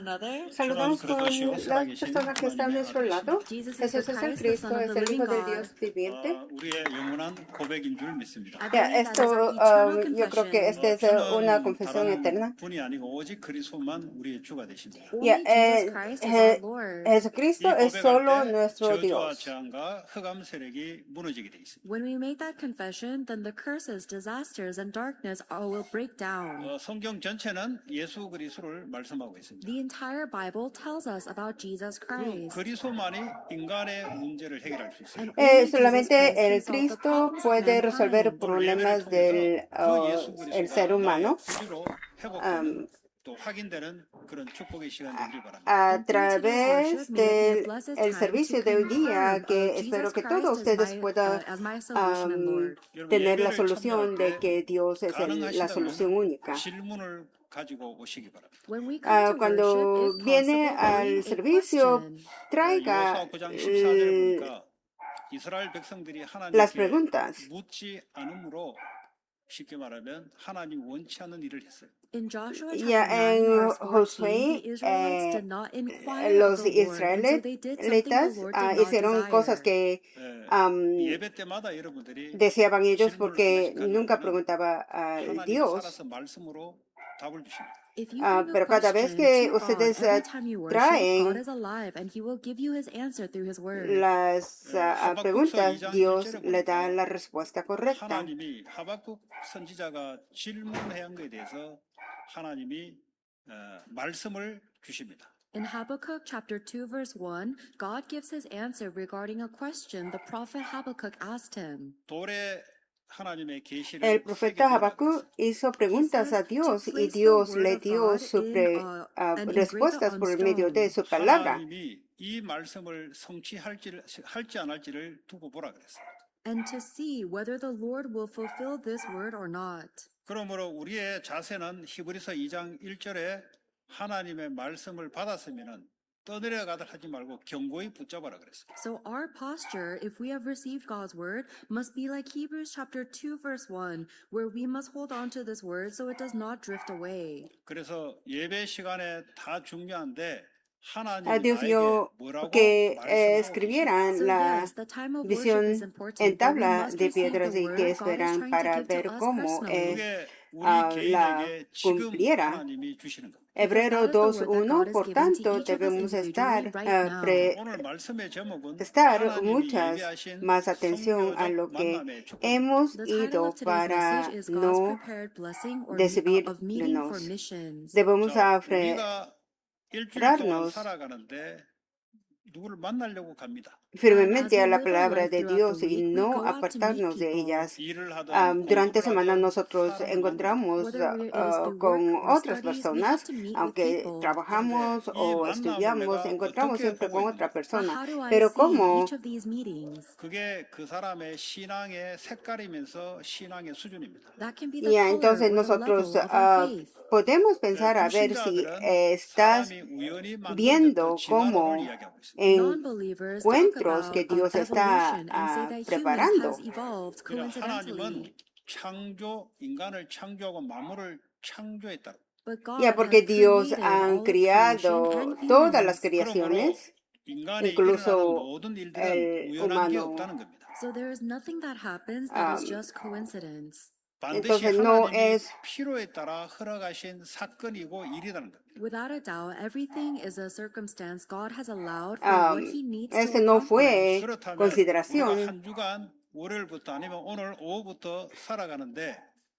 another. Saludamos con las personas que están a nuestro lado. Jesus is Jesús the es el Christ, the Son Cristo, of es the el living Hijo del God. Dios viviente. 우리의 영원한 고백인 줄 믿습니다. I Ya, believe that is our eternal yo creo que confession. esta es una 주는 confesión 다른 eterna. 분이 아니고 오직 그리스도만 우리의 주가 되십니다. Ya, Only Jesus Christ is our Lord. Jesucristo 이 es solo 고백할 때 nuestro 저주와 Dios. 재앙과 흑암 세력이 무너지게 돼 있습니다. When we make that confession, then the curses, disasters, and darkness all will break down. 성경 전체는 예수 그리스도를 말씀하고 있습니다. The entire Bible tells us about Jesus 그 Christ. 그리스도만이 인간의 문제를 해결할 수 있어요. And only Jesus Solamente Christ el can solve the Cristo problems of puede resolver mankind. 오늘 예배를 problemas 통해서 그 예수 el ser 그리스도가 humano 나의 구주로 회복되는 또 확인되는 그런 축복의 시간 되길 바랍니다. a través del el servicio de hoy día, que Jesus espero que Christ todos is ustedes my, puedan as my solution and Lord. 여러분, tener la 예배를 solución de 참여할 때 que Dios es la solución 가능하시다면 única. 질문을 가지고 오시기 바랍니다. When we come to Cuando worship, if viene possible, al bring a servicio, question. traiga 여호수아 9장 14절에 보니까 이스라엘 백성들이 las 하나님께 preguntas. 묻지 않으므로 쉽게 말하면 하나님 원치 않는 일을 했어요. In Joshua Ya chapter 9, en verse 14, Josué, the Israelites did not inquire of los the Lord, and so they did something the israelitas Lord did not hicieron cosas desire. que 예배 때마다 여러분들이 deseaban ellos 질문을 porque 하나씩 nunca 가져오면 preguntaba al 하나님이 Dios. 살아서 말씀으로 답을 주십니다. If you bring a Pero cada vez question que to God, ustedes every time you worship, traen God is alive, and He will give you His answer through His word. las 하박국서 preguntas, 2장 Dios 1절에 le da 보니까 la respuesta correcta. 하나님이 하박국 선지자가 질문해야 한 것에 대해서 하나님이 말씀을 주십니다. In Habakkuk chapter 2 verse 1, God gives his answer regarding a question the prophet Habakkuk asked him. 돌에 하나님의 계시를 El profeta Habacuc hizo preguntas a Dios y Dios le dio respuestas por medio de su palabra. 하나님이 이 말씀을 할지 안 할지를 두고 보라 그랬어요. And to see whether the Lord will fulfill this word or not. 그러므로 우리의 자세는 히브리서 2장 1절에 하나님의 말씀을 받았으면은 떠내려가다 하지 말고 견고히 붙잡아라 그랬어요. So our posture, if we have received God's word, must be like Hebrews chapter 2 verse 1, where we must hold on to this word so it does not drift away. 그래서 예배 시간에 다 중요한데 하나님이 Dios 나에게 dio 뭐라고 que 말씀하고 escribieran So la yes, the time of worship visión is important, en but we tabla must de receive piedras the y word que God is esperan trying to para give ver to us cómo personally. 그게 우리 la 개인에게 지금 cumpliera. 하나님이 주시는 겁니다. Hebreo Because that is the word that 2:1, God is por giving to tanto, each of us debemos individually right now. 오늘 말씀의 제목은 prestar 하나님이 muchas 예배하신 más atención a lo 성교적 que 만남의 축복. hemos The title ido of today's para message is God's no prepared blessing or of meeting for desviarnos. missions. Debemos 자, 우리가 일주일 동안 aferrarnos 살아가는데 누구를 만나려고 갑니다. firmemente a la live our palabra life de throughout Dios the y week, we no go out to meet apartarnos de people. ellas. 일을 하든 Durante 공부를 semana 하든 nosotros 사람을 encontramos Whether it is through con work or otras studies, we have personas, to meet with aunque people. trabajamos 이 o 만남을 estudiamos, 내가 encontramos 어떻게 siempre 보고 con 있는가? otra But persona. how do I Pero see ¿cómo each of these meetings? 그게 그 사람의 신앙의 색깔이면서 신앙의 수준입니다. That can be the Ya, color entonces or the nosotros level of our faith. podemos pensar a ver si 불신자들은 estás 사람이 우연히 만들어졌던 viendo 진화론을 cómo 이야기하고 있습니다. Non-believers talk encuentros que about Dios está evolution and say that humans preparando. has evolved 그러니까 coincidentally. 하나님은 인간을 창조하고 만물을 창조했다. But God Ya, porque has Dios created ha all of criado creation and todas las humans. 그러므로 creaciones, 인간이 일어나는 incluso 모든 일들은 el 우연한 게 humano. 없다는 겁니다. So there is nothing that happens that is just coincidence. 반드시 Entonces no 하나님이 es 필요에 따라 허락하신 사건이고 일이라는 겁니다. Without a doubt, everything is a circumstance God has allowed for what He needs to ese no accomplish. fue 그렇다면 우리가 consideración. 한 주간 월요일부터 아니면 오늘 오후부터 살아가는데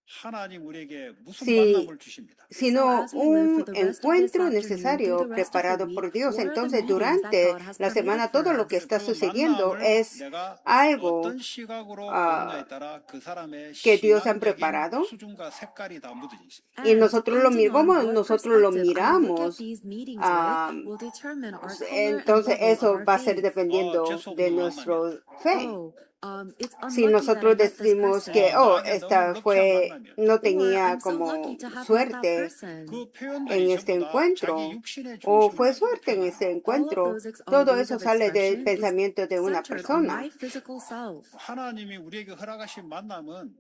하나님 우리에게 무슨 Sí. 만남을 주십니다. Sino as we live for un the rest of this encuentro afternoon, necesario through the rest of the preparado week, por Dios. what are the Entonces, meetings that durante God has la semana, permitted for todo lo us? que está 그 sucediendo 만남을 es 내가 algo 어떤 시각으로 보느냐에 따라 그 사람의 que Dios ha 신앙적인 preparado. 수준과 색깔이 다 묻어져 있습니다. Y And nosotros lo depending on miramos, what nosotros lo perspective I look at miramos. these meetings ah, with, will determine our color Entonces, and level of eso our va a ser faith. dependiendo de nuestra fe. It's Si unlucky that I nosotros met this decimos person. que, 나에게 esta 너무 fue, 럭키한 만남이었다. no Or tenía I'm so como lucky to have met that suerte person. 그 en 표현들이 este 전부 다 encuentro, 자기 육신의 o 중심을 fue 가지고 suerte en 표현합니다. este All of encuentro, those todo ways eso of sale del expression is pensamiento de una centered on persona. my physical self. 하나님이 우리에게 허락하신 만남은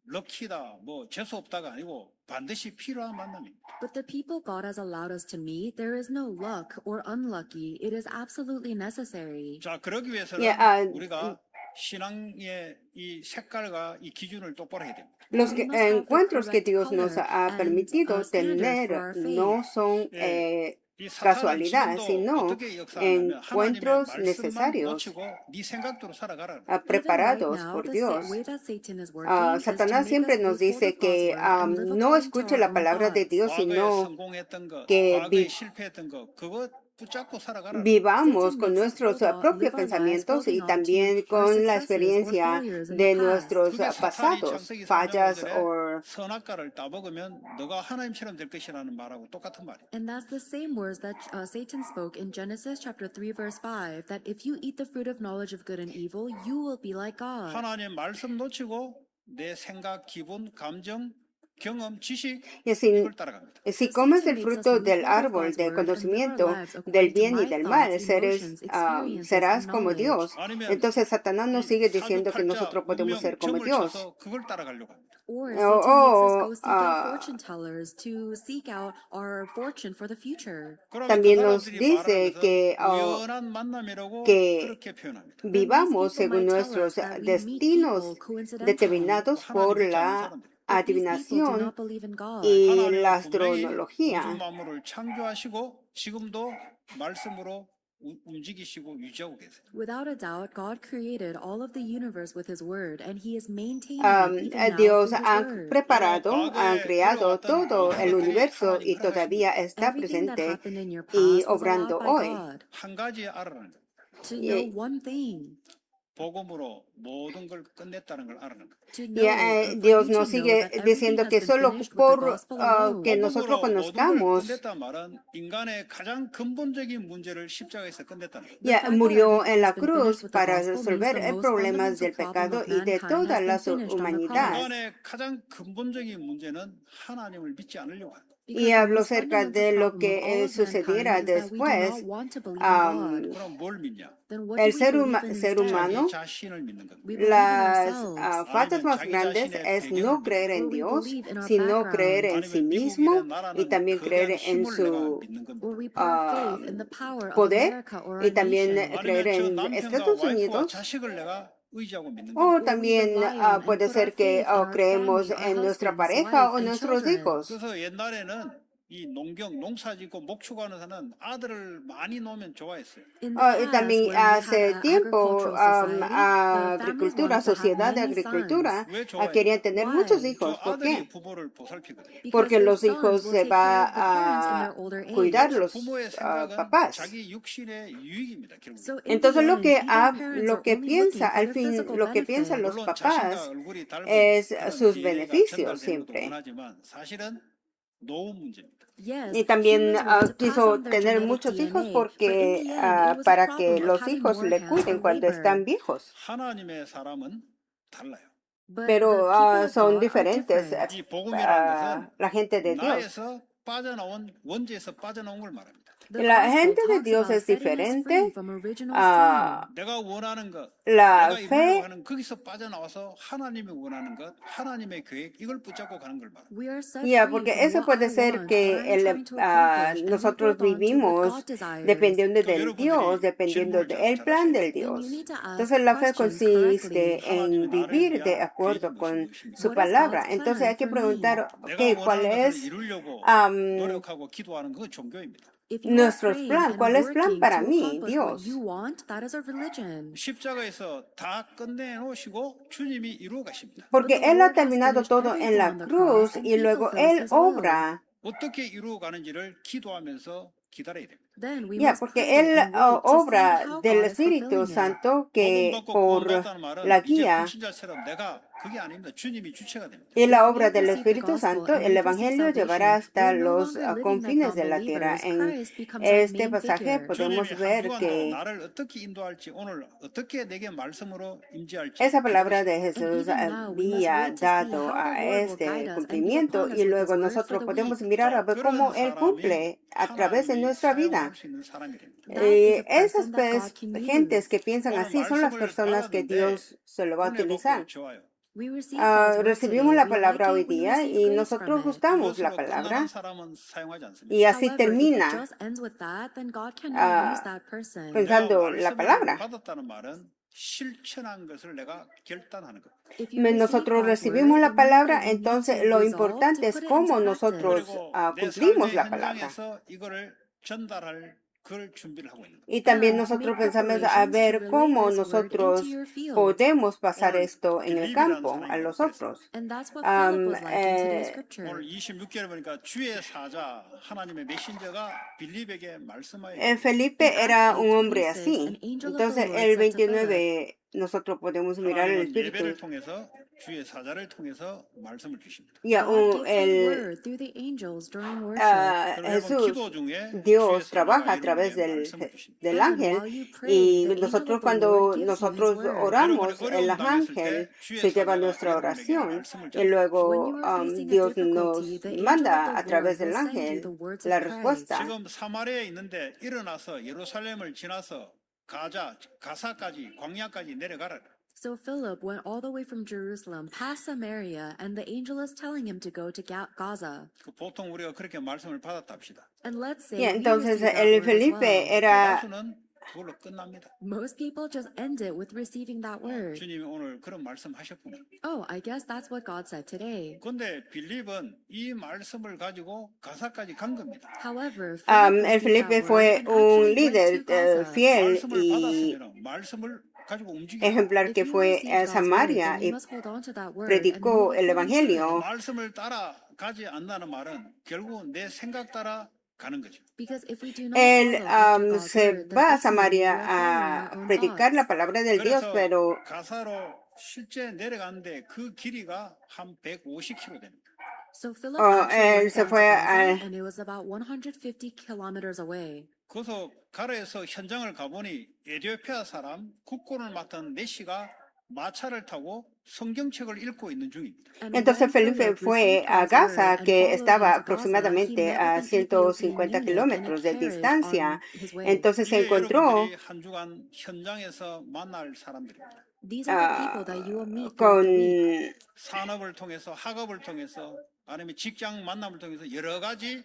럭키다, 뭐 재수 없다가 아니고 반드시 필요한 만남입니다. But the people God has allowed us to meet, there is no luck or unlucky. It is absolutely necessary. 자, 그러기 위해서는 Yeah, 우리가 신앙의 이 색깔과 이 기준을 똑바로 해야 됩니다. Los We must have the encuentros que correct Dios nos color ha and, permitido standard for tener our faith. no son 이 사탄은 casualidad, 지금도 sino 어떻게 역사하냐면 하나님의 encuentros 말씀만 necesarios 놓치고 네 생각대로 살아가라. Even right preparados now, por the Dios. way that Satan is working is to Satanás make siempre us nos lose hold dice of God's que word and live no according to escuche our la own palabra de thoughts. Dios, 과거에 sino 성공했던 거, que 과거에 실패했던 거, 그거 붙잡고 살아가라. vivamos Satan con makes us nuestros hold on, propios live our lives pensamientos holding y on to también our con la successes or experiencia failures in de the past. nuestros 그게 사탄이 pasados, 창세기 3장 fallas 5절에 o 선악과를 따먹으면 너가 하나님처럼 될 것이라는 말하고 똑같은 말이에요. And that's the same words that Satan spoke in Genesis chapter 3 verse 5, that if you eat the fruit of knowledge of good and evil, you will be like God. 하나님 말씀 놓치고 내 생각, 기분, 감정, 경험, 지식 y así. 이걸 따라갑니다. Si comes el fruto del árbol del conocimiento del bien y del mal, serás como Dios. 아니면 Entonces Satanás nos 이 sigue diciendo que 사주팔자, nosotros podemos ser 운명, como 점을 Dios. 쳐서 그걸 따라가려고 합니다. Or Oh, Satan makes us oh, go seek out fortune tellers to seek out our fortune for the future. 그러면 También 그 nos 사람들이 dice 말하는 que, 것은 우연한 만남이라고 que 그렇게 표현합니다. Then these vivamos people según might tell nuestros us that we meet destinos people coincidentally. determinados por 하나님 믿지 않는 la 사람들. But these people do adivinación not believe in God. y la 하나님은 분명히 우주 astrología. 만물을 창조하시고 지금도 말씀으로 움직이시고 유지하고 계세요. Without a doubt, God created all of the universe with His Word, and He is maintaining it even now Dios through His ha Word. preparado, ha creado todo el universo y todavía está Everything that presente happened in your y past was allowed obrando by hoy. God 한 가지 알아라는 거예요. to know one thing. 복음으로 모든 걸 끝냈다는 걸 알아는 거예요. To Y know, for Dios you to nos know sigue that everything diciendo has que been solo finished with the por gospel alone. que nosotros 복음으로 모든 걸 conozcamos, 끝냈다는 말은 인간의 가장 근본적인 문제를 십자가에서 끝냈다는 거예요. The ya fact that murió everything en la has been finished cruz with the para gospel means resolver the el most problema fundamental del problem pecado of y de mankind toda has la been finished on the humanidad. cross. 인간의 가장 근본적인 문제는 하나님을 믿지 않으려고 합니다. Because Y the habló most acerca fundamental de lo problem of que all of sucediera mankind is that we do después. not want to believe in God. 그럼 뭘 믿냐? Then what El do we believe in ser instead? humano, 자기 자신을 믿는 겁니다. We believe in las ourselves. faltas 아니면 más 자기 grandes 자신의 es 배경을 no 믿는 creer Or en we Dios, believe in our sino creer background. en sí 아니면 mismo 미국이나 y 나라는 también creer 거대한 en 힘을 내가 su 믿는 겁니다. Or we put our faith in the power of poder America or y our también nation. creer 아니면 저 en 남편과 Estados 와이프와 Unidos. 자식을 내가 의지하고 믿는 O 겁니다. Or we también rely on and puede put our ser que faith in our creemos family, our en nuestra husbands, pareja wife, o and nuestros children. hijos. 그래서 옛날에는 이 농사 짓고 목축하는 사람은 아들을 많이 놓으면 좋아했어요. In the Y past, también when we had hace an tiempo, agricultural society, the families agricultura, wanted to have sociedad de many agricultura, 왜 좋아해요? querían tener Why? muchos 저 hijos. ¿Por 아들이 qué? 부모를 보살피거든요. Because Porque their los hijos sons will se take care of the va parents in a their older cuidar age. los 부모의 생각은 papás. 자기 육신의 유익입니다. 결국. So in the Entonces lo end, que, even parents lo are que only piensa, looking for al their fin, physical lo que piensan los 물론 자신과 papás 얼굴이 닮은 es 그런 sus DNA가 beneficios 전달되는 것도 siempre. 원하지만 사실은 노후 문제입니다. Yes, Y también humans want to pass quiso on their tener genetic muchos hijos DNA, but in porque the end, it was a para que problem of los having hijos more le hands cuiden for cuando están labor. viejos. 하나님의 사람은 달라요. But the Pero people of son God are diferentes. different. 이 복음이라는 La gente de 것은 Dios. 나에서 빠져나온 원죄에서 빠져나온 걸 말합니다. The La gospel gente de talks Dios about es setting us free diferente. from original Ah, sin. 내가 원하는 것, La 내가 이루려고 fe, 하는 거기서 빠져나와서 하나님이 원하는 것, 하나님의 계획 이걸 붙잡고 가는 걸 말합니다. We are set yeah, free porque from eso what puede I ser want, what que I'm trying to accomplish, and we nosotros hold on to what vivimos God desires. dependiendo 또 del Dios, 여러분들이 dependiendo 질문을 del 잘 plan 하셔야 del 돼요. Then you Dios. need to ask Entonces la fe questions consiste correctly. 하나님의 en 나를 vivir de 위한 acuerdo 계획이 con 무엇입니까? su What is palabra. God's Entonces plan hay que for me? preguntar, 내가 okay, ¿cuál 원하는 것을 es 이루려고 노력하고 기도하는 건 종교입니다. If you are nuestros praying plan? and ¿Cuál es plan working para to mí, accomplish what Dios? you want, that is our religion. 십자가에서 다 끝내놓으시고 주님이 이루어 가십니다. Porque But the Él ha Lord has terminado finished todo en everything la on the cruz cross, and y He luego fulfills Él His will. obra. 어떻게 이루어 가는지를 기도하면서 기다려야 됩니다. Then we Ya, must porque pray Él and wait to see obra how del God is Espíritu fulfilling it. Santo 복음 que 받고 por 구원받다는 말은 la 이제 guía 불신자처럼 내가 그게 아닙니다. 주님이 주체가 됩니다. y la If we obra have del received the Espíritu gospel Santo, and el we've received Evangelio llevará salvation, hasta we're no los longer living like confines de la tierra. non-believers. En Christ becomes our este main pasaje figure. podemos 주님이 한 ver 주간도 que 나를 어떻게 인도할지 오늘 어떻게 내게 말씀으로 임재할지 esa palabra de And Jesús even now, we must había wait to see dado how a the Lord will este guide us and be cumplimiento upon us y with luego His word for nosotros the podemos week. mirar a 자, ver cómo 그런 Él 사람이 cumple a través de 하나님이 nuestra vida. 사용할 수 있는 사람이 됩니다. That is a Esas person that God can gentes use. que piensan 오늘 así son las 말씀을 personas que 받았는데 Dios se lo va a 은혜 utilizar. 받고 좋아요. We receive God's word recibimos today. la We like palabra hoy it, we día receive y grace nosotros from it. gustamos la 그것으로 palabra 끝나는 사람은 사용하지 않습니다. y así However, if it termina just ends with that, then God cannot use ah, that person. 내가 pensando la 말씀을 palabra. 받았다는 말은 실천한 것을 내가 결단하는 것. If you receive Nosotros God's recibimos word, la it means palabra, that you need entonces to lo resolve importante to es put it cómo into nosotros practice. 그리고 내 cumplimos 삶의 la palabra. 현장에서 이거를 전달할 그걸 준비를 하고 있는 거예요. Y también And nosotros make pensamos a preparations to ver relay cómo this word into nosotros your field. podemos pasar 오늘 esto en el 빌립이라는 campo a 사람이 los 그랬어요. otros. And that's what Philip was like in today's Eh, scripture. 오늘 26절에 보니까 주의 사자 하나님의 메신저가 빌립에게 말씀하여 Felipe In era Acts un hombre 8:26, así. an angel of the Entonces Lord el said to Philip, 29 nosotros podemos mirar el 하나님은 Espíritu. 예배를 통해서 주의 사자를 통해서 말씀을 주십니다. Y God gives his el, word through the angels during worship. 그러면 Jesús, 기도 중에 주의 Dios 사자가 trabaja a través 여러분에게 말씀을 주십니다. del And ángel while you pray, y the angel nosotros of the cuando Lord gives you his nosotros word. 여러분이 oramos, el 어려움 당했을 ángel 때 주의 se lleva 사자가 nuestra 여러분에게 oración 말씀을 y 전합니다. When luego you are facing a Dios difficulty, nos the angel of manda the a través Lord del will send you the ángel words la of Christ. respuesta. 지금 사마리아에 있는데 일어나서 예루살렘을 지나서 가사까지 광야까지 내려가라. So Philip went all the way from Jerusalem past Samaria, and the angel is telling him to go to Gaza. 보통 우리가 그렇게 말씀을 받았다 합시다. And let's say Y we entonces received that el word as Felipe well. era 대다수는 그걸로 끝납니다. Most people just end it with receiving that word. 주님이 오늘 그런 말씀하셨구나. Oh, I guess that's what God said today. 그런데 빌립은 이 말씀을 가지고 가사까지 간 겁니다. However, el Philip Felipe received that word fue and un actually went líder to Gaza. fiel 말씀을 y 받았으면 말씀을 가지고 움직여야 ejemplar If que you fue received a God's word, Samaria then you y must hold on to that word and predicó move el according to it. Evangelio. 말씀을 따라가지 않는다는 말은 결국 내 생각 따라 가는 거죠. Because if we do not Él follow after God's se word, then va a ultimately we Samaria are following our a own predicar la thoughts. palabra del Dios, 그래서 pero 가사로 실제 내려가는데 그 길이가 한 150km 됩니다. So Philip actually él went se down to fue Gaza, and it was about 150 kilometers away. 그래서 가라에서 현장을 가보니 에티오피아 사람 국군을 맡은 네시가 마차를 타고 성경책을 읽고 있는 중입니다. And entonces when Felipe Philip fue received a God's Gaza, word and que followed estaba him to Gaza, he aproximadamente met a with an Ethiopian 150 eunuch in a kilómetros de carriage distancia. on his way. Entonces se 이게 encontró 여러분들이 한 주간 현장에서 만날 사람들입니다. These are the people that you will meet throughout con the week. 산업을 통해서 학업을 통해서 아니면 직장 만남을 통해서 여러 가지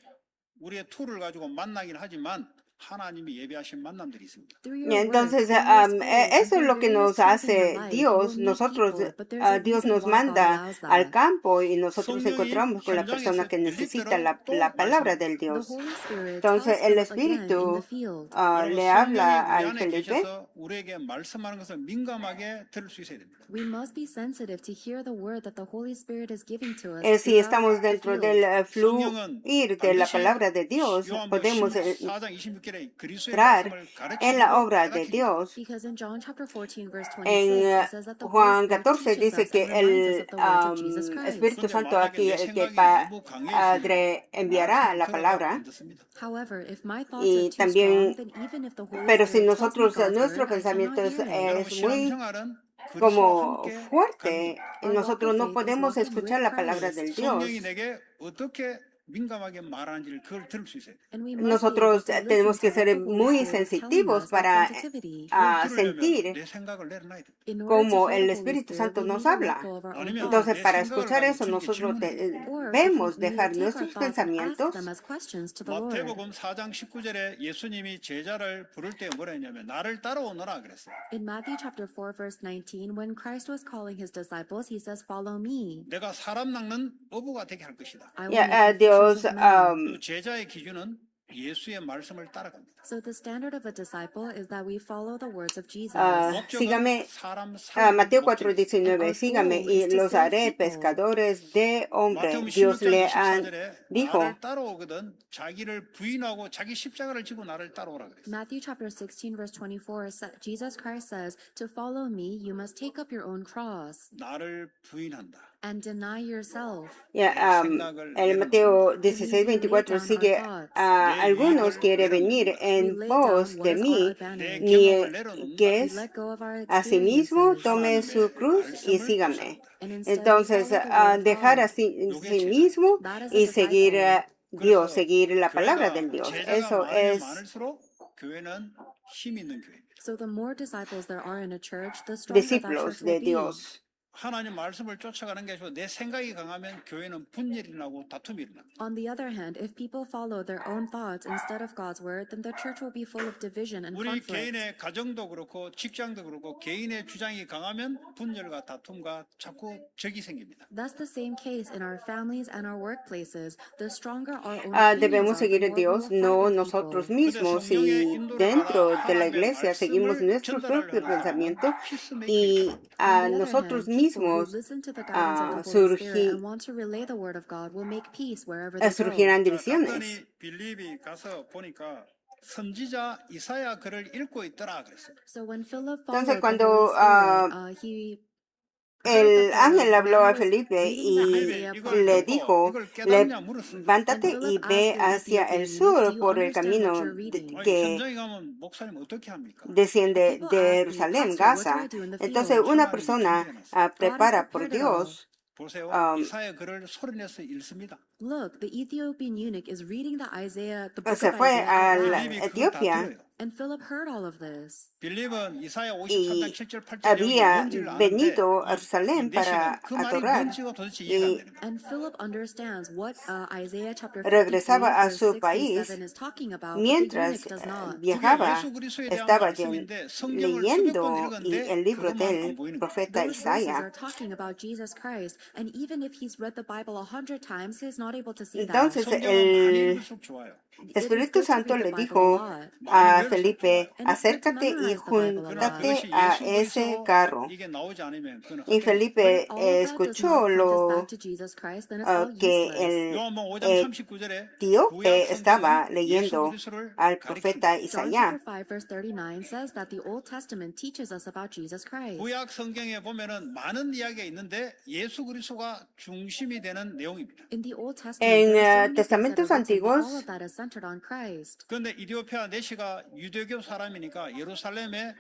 우리의 툴을 가지고 만나긴 하지만 하나님이 예배하신 만남들이 있습니다. Through y your work, entonces through your school, and eso es through lo que various nos tools in your hace life, you will Dios. meet Nosotros, people, but there's a Dios reason nos why God manda allows al that. campo y nosotros 성령이 encontramos con la persona 현장에서 que necesita 빌립대로 또 la palabra 말씀합니다. del The Dios. Holy Spirit Entonces tells el Philip again in the Espíritu field. 여러분 le 성령이 habla 우리 al 안에 Felipe. 계셔서 우리에게 말씀하는 것을 민감하게 들을 수 있어야 됩니다. We must be sensitive to hear the word that the Holy Spirit is giving to us Si throughout estamos the dentro field. del 성령은 fluir de la 반드시 palabra de Dios, 요한복음 podemos 4장 26절에 그리스도의 entrar 말씀을 en la 가르치고 obra de 깨닫히게 Dios. Because in John chapter 14, verse 26, En it says that the Holy Juan Spirit 14 teaches dice us que and reminds us el of the words of Jesus Christ. Espíritu 그런데 Santo 만약에 aquí, 내 el que 생각이 너무 강해 있으면 enviará 말씀을 la 들어도 palabra. 안 듣습니다. However, if my thoughts are Y too strong, también, then even if the Holy pero si Spirit tells me nosotros, God's nuestro word, I pensamiento cannot hear it. 여러분 es muy 신앙생활은 그리스도와 como 함께 가는 fuerte, 겁니다. Our walk nosotros of no faith is podemos walking escuchar with la palabra Christ. del 성령이 Dios. 내게 어떻게 민감하게 말하는지를 그걸 들을 수 있어야 돼요. And we must be able Nosotros to listen tenemos que to what ser the Holy muy Spirit is telling sensitivos us with para sensitivity. 그걸 들으려면 sentir 내 생각을 내려놔야 돼요. In order to como hear el the Holy Espíritu Spirit, Santo we nos need to let habla. go of our own 아니면 Entonces, 내 para 생각을 escuchar 가지고 eso, 주님께 nosotros 질문해야 돼요. Or we debemos need to dejar take our nuestros thoughts and ask pensamientos. them as questions to the Lord. 마태복음 4장 19절에 예수님이 제자를 부를 때 뭐라 했냐면 나를 따라오너라 그랬어요. In Matthew chapter 4, verse 19, when Christ was calling his disciples, he says, "Follow me. 내가 사람 낚는 어부가 되게 할 것이다. I will make you Dios, fishers of men." 그 제자의 기준은 예수의 말씀을 따라갑니다. So the standard of a disciple is that we follow the words of Jesus. 목적은 sígame, 사람 살리는 Mateo 목적이 있어요. 4:19, sígame y los haré pescadores de hombres. 마태복음 Dios 16장 le 24절에 dijo, 나를 따라오거든 자기를 부인하고 자기 십자가를 지고 나를 따라오라 그랬어요. Matthew chapter 16, verse 24, Jesus Christ says, "To follow me, you must take up your own cross 나를 부인한다. and deny yourself." el Mateo 16:24 sigue a algunos quiere venir en pos de mí, 내 ni 경험을 내려놓는다. que We es let go of our asimismo experiences. tome su cruz y sígame. And instead we Entonces, follow the word of dejar God. a sí mismo That is a y seguir disciple. Dios, seguir la palabra 교회가 del Dios. 제자가 Eso 많으면 es. 많을수록 교회는 힘 있는 교회입니다. So the more disciples there are in a church, the stronger that Discípulos church will de be. Dios. 하나님 말씀을 쫓아가는 게 아니고 내 생각이 강하면 교회는 분열이 나고 다툼이 일어나. On the other hand, if people follow their own thoughts instead of God's word, then the church will be full of division and 우리 conflict. 개인의 가정도 그렇고 직장도 그렇고 개인의 주장이 강하면 분열과 다툼과 자꾸 적이 생깁니다. That's the same case in our families and our workplaces. The stronger our own Debemos opinions are, seguir the a more we Dios, will fight no with nosotros people. mismos. Y dentro de la iglesia seguimos nuestro propio pensamiento y a On the other nosotros hand, people who mismos listen to the guidance of the Holy Spirit and want to relay the word of God will make peace wherever they go. surgirán divisiones. 갔더니 빌립이 가서 보니까 선지자 이사야 글을 읽고 있더라 그랬어요. So when Philip Entonces, followed the cuando Holy Spirit, he el ángel habló a was Felipe reading the y Isaiah le prophet. dijo, 이걸 깨닫냐 물었어요. levántate And y Philip ve asked the hacia el Ethiopian eunuch, "Do sur you por el understand camino what you're reading?" 아니, que 현장에 가면 목사님 어떻게 합니까? desciende People de ask me, Jerusalén, "Pastor, what do Gaza. I do in the Entonces field?" una persona God prepara has por prepared it all. Dios. 보세요. 이사야 글을 소리내서 읽습니다. Look, the Ethiopian eunuch is reading the book Se of fue Isaiah a out la loud. 빌립이 그걸 다 Etiopía 들어요. And Philip heard all of this. 빌립은 이사야 53장 y 7절 8절 내용이 había 뭔지를 아는데 venido a 이 Jerusalén para 내시는 그 말이 adorar 뭔지가 도대체 이해가 안 y 되는 거예요. And Philip understands what Isaiah chapter 53 regresaba a verse su 6 país through 7 is talking about, but the mientras eunuch does not. 그게 viajaba. 예수 그리스도에 대한 Estaba 말씀인데 성경을 수백 번 leyendo y 읽었는데 el libro 그것만 안 del 보이는 거예요. profeta Those verses Isaías. are talking about Jesus Christ, and even if he's read the Bible 100 times, he's not able to see that. Entonces 성경은 많이 el 읽을수록 좋아요. It is Espíritu good to Santo read the le Bible a dijo lot. 많이 a 외울수록 Felipe, 좋아요. And it's good to acércate y memorize the Bible a lot. 그러나 júntate 그것이 a 예수 ese 그리스도 carro. 이게 나오지 않으면 그건 Y 헛된 But Felipe if all of that does escuchó not point us lo back to Jesus Christ, then it's all que useless. el 요한복음 5장 39절에 etíope estaba 구약 성경은 예수 leyendo 그리스도를 al 가리킵니다. profeta John Isaías. chapter 5 verse 39 says that the Old Testament teaches us about Jesus Christ. 구약 성경에 보면은 많은 이야기가 있는데 예수 그리스도가 중심이 되는 내용입니다. In the Old Testament, En there are so many things that testamentos are written, but all antiguos of that is centered on Christ. 그런데 이디오피아 내시가 유대교 사람이니까 예루살렘에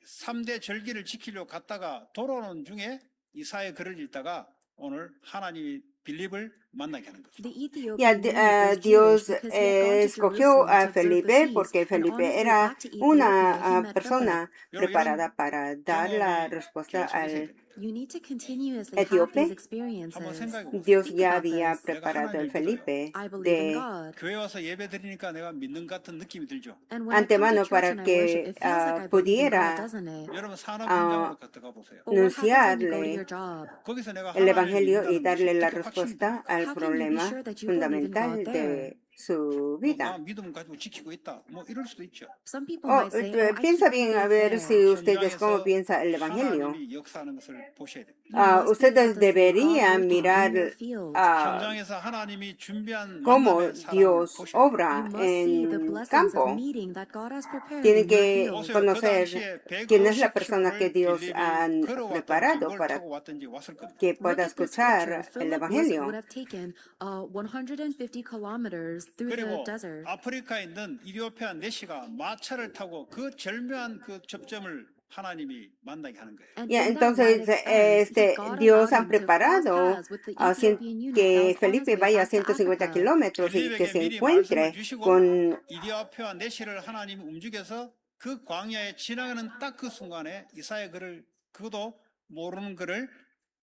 3대 절기를 지키려고 갔다가 돌아오는 중에 이사의 글을 읽다가 오늘 하나님이 빌립을 만나게 하는 거죠. The y Ethiopian eunuch was Dios Jewish because he had gone to escogió Jerusalem to a observe the Felipe feast, porque and on Felipe his way era back to Ethiopia, he una met Philip. persona 여러분, preparada 이런 para dar la 경험이 respuesta 계속 있어야 al 됩니다. You need to continuously have etíope. these 한번 experiences. 생각해 보세요. Dios Think ya about había this. preparado al 하나님을 Felipe I believe in de God. 교회 와서 예배 드리니까 내가 믿는 같은 느낌이 들죠. And when I come to antemano church para and I worship, que it feels like I believe in God, pudiera doesn't it? 여러분 산업 현장으로 갔다가 보세요. But what happens when you go to anunciarle your job? 거기서 내가 el 하나님을 Evangelio y 믿는다는 darle 것이 la 어떻게 respuesta 확신됩니까? al How can you be problema sure that you believe in fundamental God there? de su vida. 나 믿음 가지고 지키고 있다. 뭐 이럴 수도 있죠. Some people might say, "Oh, I keep Piensa my bien a faith ver there." si ustedes cómo 현장에서 piensa el Evangelio. 하나님이 역사하는 것을 보셔야 됩니다. You must be able Ustedes to see God deberían working in mirar your field. 현장에서 하나님이 준비한 cómo 만남의 사랑을 Dios 보셔야 됩니다. obra You must see the en blessings of campo. meeting that God has prepared Tienen in your que field. 보세요. 그 conocer 당시에 quién es la persona que 150km를 Dios 빌립이 ha 걸어왔든지 preparado 뭘 para 타고 왔든지 왔을 겁니다. que Look pueda at this picture. escuchar el Philip Evangelio. would have taken 150 kilometers through the 그리고 desert. 아프리카에 있는 이디오피아 내시가 마차를 타고 그 절묘한 그 접점을 하나님이 만나게 하는 거예요. And Ya, in that entonces, wide expanse, God Dios allowed ha him to cross preparado paths with the Ethiopian eunuch that que was on his Felipe way vaya a back to 150 Africa. kilómetros y que 빌립에게 se 미리 말씀을 encuentre 주시고 con 이디오피아 내시를 하나님이 움직여서 그 광야에 지나가는 딱 그 순간에 이사야 글을 그도 모르는 글을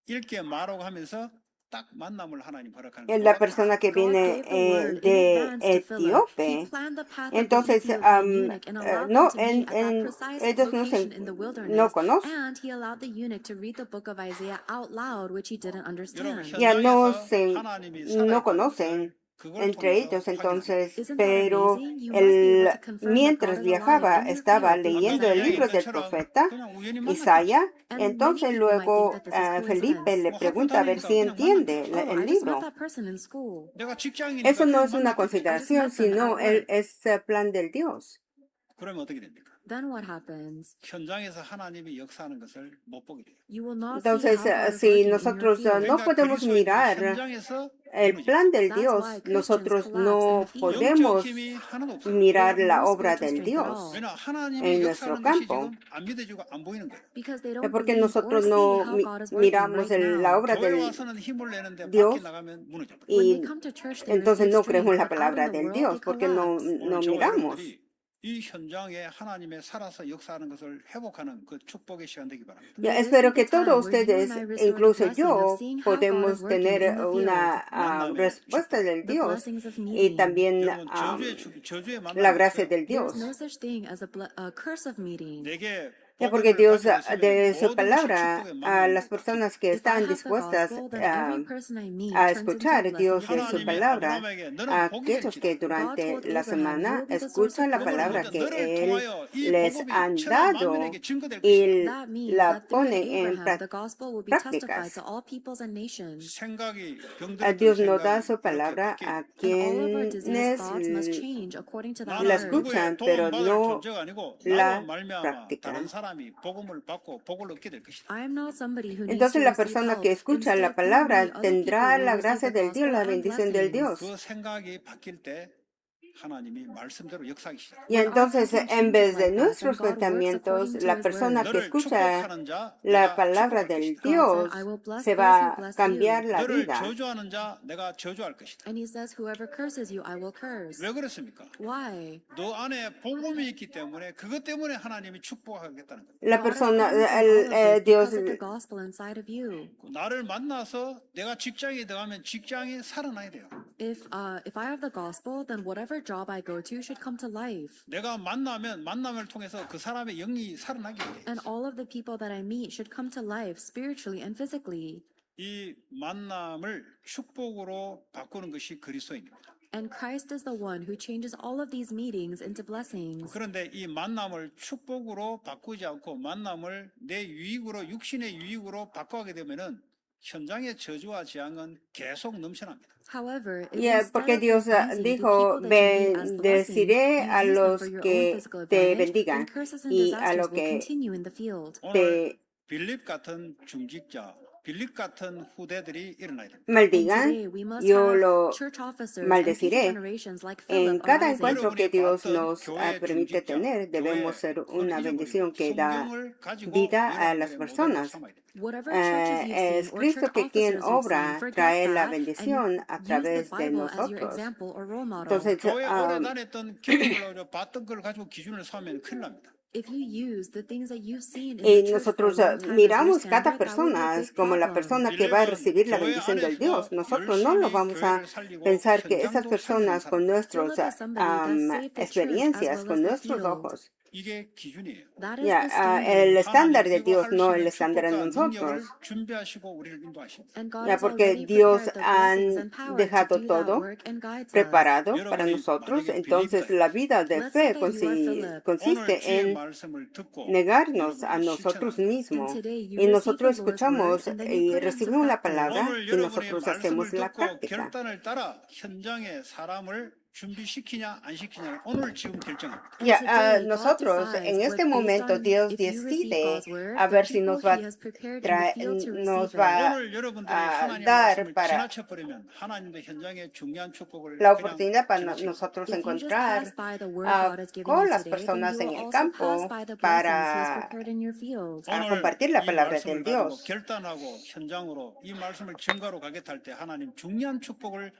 읽게 말하고 하면서 딱 만남을 하나님 허락하는 거예요. la persona que God viene gave the word in de advance to Philip. He Etíope. planned the path of Entonces, the Ethiopian eunuch and allowed no, him to meet at that precise ellos location in the no wilderness. conocen, And he allowed the eunuch to read the book of Isaiah out loud, which he didn't 여러분 understand. ya 현장에서 하나님이 no 살아있다는 conocen 것을 그걸 entre 통해서 ellos. 확인합니다. Entonces, Isn't that pero amazing? You must be able to confirm that God mientras is alive viajaba in your estaba field because leyendo 아까 el 이야기한 libro del 것처럼 profeta 그냥 우연히 만났겠죠. Isaías. And many Entonces people might think luego that this is Felipe coincidence. le 뭐 학교 pregunta a ver 다니니까 si 그냥 entiende Oh, el I just met libro. that person in school. 내가 직장이니까 Eso no 그냥 es una 만났겠지. consideración, met them sino at work. es plan del Dios. 그러면 어떻게 됩니까? Then what happens? 현장에서 하나님이 역사하는 것을 못 보게 돼요. You will not Entonces, see how God is si working in your nosotros field. no 그러니까 podemos 그리스도인들이 mirar 현장에서 el 무너져요. plan del That's Dios, why Christians nosotros collapse in no the field. podemos 영적 힘이 하나도 없어요. mirar They have la no obra spiritual del strength at Dios. all. 왜냐 하나님이 en nuestro 역사하는 것이 campo. 지금 안 믿어지고 안 보이는 거예요. Because they Es don't porque believe or nosotros see no how God is working miramos right la now. obra 교회 del 와서는 힘을 내는데 Dios 밖에 나가면 무너져 버려요. When they y come to church, they entonces receive no creemos strength, la but out palabra in the del world, Dios they porque no collapse. 오늘 저와 miramos. 여러분들이 이 현장에 하나님의 살아서 역사하는 것을 회복하는 그 축복의 시간 되기 바랍니다. Ya, May this espero be que the time todos where you ustedes, and I restore the incluso blessing of yo, seeing how God is podemos working tener in the field, una 만남의 respuesta 축복. del the Dios blessings of y meeting. también 여러분 저주의 la 만남이 gracia 있어요. del There is Dios. no such thing as a curse of meeting. 내게 Ya, porque 복음을 Dios 가지고 있으면 de su 모든 것이 palabra 축복의 a 만남으로 las personas que If I están have the dispuestas gospel, then every person I meet a turns into a escuchar blessing Dios for de su me. 하나님이 palabra, 아브라함에게 너는 a 복이 aquellos 될지다. que God durante told la Abraham, you semana will be the source escuchan of la 그러므로 palabra blessing. que 너를 Él 통하여 이 les 복음이 han 천하 dado 만민에게 증거될 것이다. y That means la that through ponen en Abraham, the gospel will be testified prácticas. to all peoples and nations. 생각이 병들었던 Dios nos da 생각이 su 그렇게 palabra 바뀌어야 a 돼. And all of our quienes diseased thoughts must change according to that la 나는 word. 누구의 escuchan, pero 도움받을 no 존재가 아니고 la 나로 말미암아 다른 practican. 사람이 복음을 받고 복을 얻게 될 것이다. I am not somebody who needs Entonces to la receive persona help. que escucha la Instead, through me, palabra other people tendrá will la receive gracia the del Dios, gospel la and bendición del blessings. Dios. 그 생각이 바뀔 때 하나님이 말씀대로 역사하기 시작합니다. Y When our entonces, thinking en changes vez de like that, then nuestros God works pensamientos, according to la His persona word. que 너를 escucha 축복하는 자 la 내가 palabra 축복할 del 것이다. God said, Dios I will bless se those who va a bless cambiar you. la 너를 vida. 저주하는 자 내가 저주할 것이다. And He says, whoever curses you, I will curse. 왜 그렇습니까? Why? 너 안에 복음이 있기 때문에 그것 때문에 하나님이 축복하겠다는 거예요. La God is persona, promising all of this Dios, because of the gospel inside of you. 나를 만나서 내가 직장에 들어가면 직장이 살아나야 돼요. If I have the gospel, then whatever job I go to should come to life. 내가 만나면 만남을 통해서 그 사람의 영이 살아나게 돼. And all of the people that I meet should come to life spiritually and physically. 이 만남을 축복으로 바꾸는 것이 그리스도입니다. And Christ is the one who changes all of these meetings into blessings. 그런데 이 만남을 축복으로 바꾸지 않고 만남을 내 유익으로 육신의 유익으로 바꾸게 되면은 현장의 저주와 재앙은 계속 넘쳐납니다. However, if Yeah, instead porque of Dios using the dijo, people that you meet as blessings, bendeciré you a use them los for your own que physical te advantage, bendigan then curses and y a disasters los will que continue in the field. 오늘 te 빌립 같은 중직자, 빌립 같은 후대들이 일어나야 됩니다. And maldigan, today we must yo have lo church officers and future maldeciré. generations like En Philip cada arising. encuentro que 여러분이 Dios 봤던 nos 교회 permite 중직자, tener, debemos 교회 ser 그걸 una 잊어버리고 bendición que da 성경을 가지고 vida a las 여러분들의 모델로 personas. 삼아야 됩니다. Whatever churches you've Es seen or Cristo church que quien officers you've seen, obra forget trae la that and bendición a use the través de Bible as your nosotros. example or role model. Entonces, 교회 오래 다녔던 경험을 가지고 봤던 걸 가지고 기준을 삼으면 큰일 납니다. If you use the things that you've seen in y the church for a nosotros long time as your miramos cada standard, that will be a persona big como la problem. persona que va a 빌립은 recibir la 교회 bendición del 안에서 Dios. Nosotros no lo 열심히 vamos a 교회를 살리고 pensar que esas 현장도 살리는 personas con 사람. nuestras Philip is somebody that saved the church as experiencias, well con as the nuestros field. ojos. 이게 기준이에요. That is Ya, the standard. el estándar de 하나님 Dios, 이거 no 할 el 수 있는 estándar en 축복과 능력을 nosotros. 준비하시고 우리를 인도하십니다. And God Ya, has porque already Dios prepared the blessings han and power to dejado do that todo work and guides us. preparado para 여러분이 nosotros. 만약에 Entonces, 빌립이다. la vida de Let's say fe that you are Philip. consiste 오늘 주의 en 말씀을 듣고 negarnos a 여러분이 nosotros 실천합니다. mismos. And today you Y receive nosotros the Lord's escuchamos word and then y you put it into recibimos la practice. palabra 오늘 y 여러분의 nosotros 말씀을 hacemos la 듣고 práctica. 결단을 따라 현장에 사람을 준비시키냐 안 시키냐를 오늘 지금 결정합니다. And Ya, today, God nosotros decides en este based momento on Dios if you receive decide God's word, a the ver si people nos va He has prepared in the traer, field to nos receive it. va 오늘 여러분들이 a 하나님의 dar 말씀을 para 지나쳐버리면 하나님도 현장의 중요한 축복을 la 그냥 oportunidad para 지나치게 nosotros If you just encontrar pass by the word God has given con you las today, then personas you en will el also pass campo by the blessings He has para prepared in your field. a 오늘 compartir la 이 palabra 말씀을 del 가지고 Dios. 결단하고 현장으로 이 말씀을 증거로 가겠다 할 때 하나님 중요한 축복을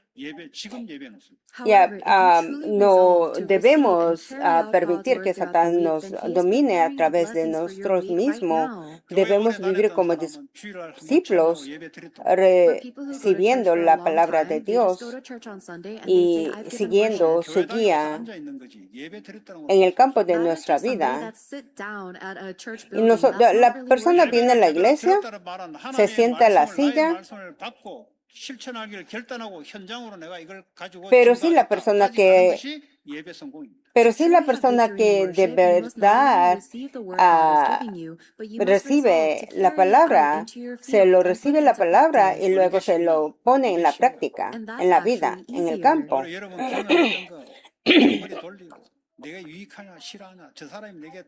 지금 예배해 놓습니다. Ya, However, if you truly no resolve to receive and debemos carry out God's permitir word que throughout the Satán week, nos then He is domine a preparing the través de blessings for your nosotros week right mismos. now. 교회 Debemos 오래 vivir 다녔던 como 사람은 주일날 한번 discípulos, 참여하고 예배 드렸던 For people who go to church recibiendo for a la long palabra de time, they just go Dios to church on Sunday and they say, y I've given siguiendo worship. su 교회 다니면서 guía 앉아 있는 거지 예배 드렸다는 건 en el campo de That is nuestra just somebody vida. that sit down at a church Y building. nosotros, That's la not really persona worship. viene a la 예배를 iglesia, 드렸다는 말은 se 하나님의 sienta en la 말씀을 나의 silla, 말씀을 받고 실천하기를 결단하고 현장으로 내가 이걸 가지고 pero si la persona 증거하겠다까지 가는 que 것이 예배 성공입니다. Pero To si la truly have persona victory in que de worship, you must not only verdad receive the word God is giving you, but you must resolve to recibe la carry it out palabra, into your se field lo and put recibe it la into palabra y practice. luego se lo pone en la práctica, And that's en la vida, actually en el easier. campo. 여러분 경험했던 거 머리 돌리고 내가 유익하냐 싫어하냐 저 사람이 내게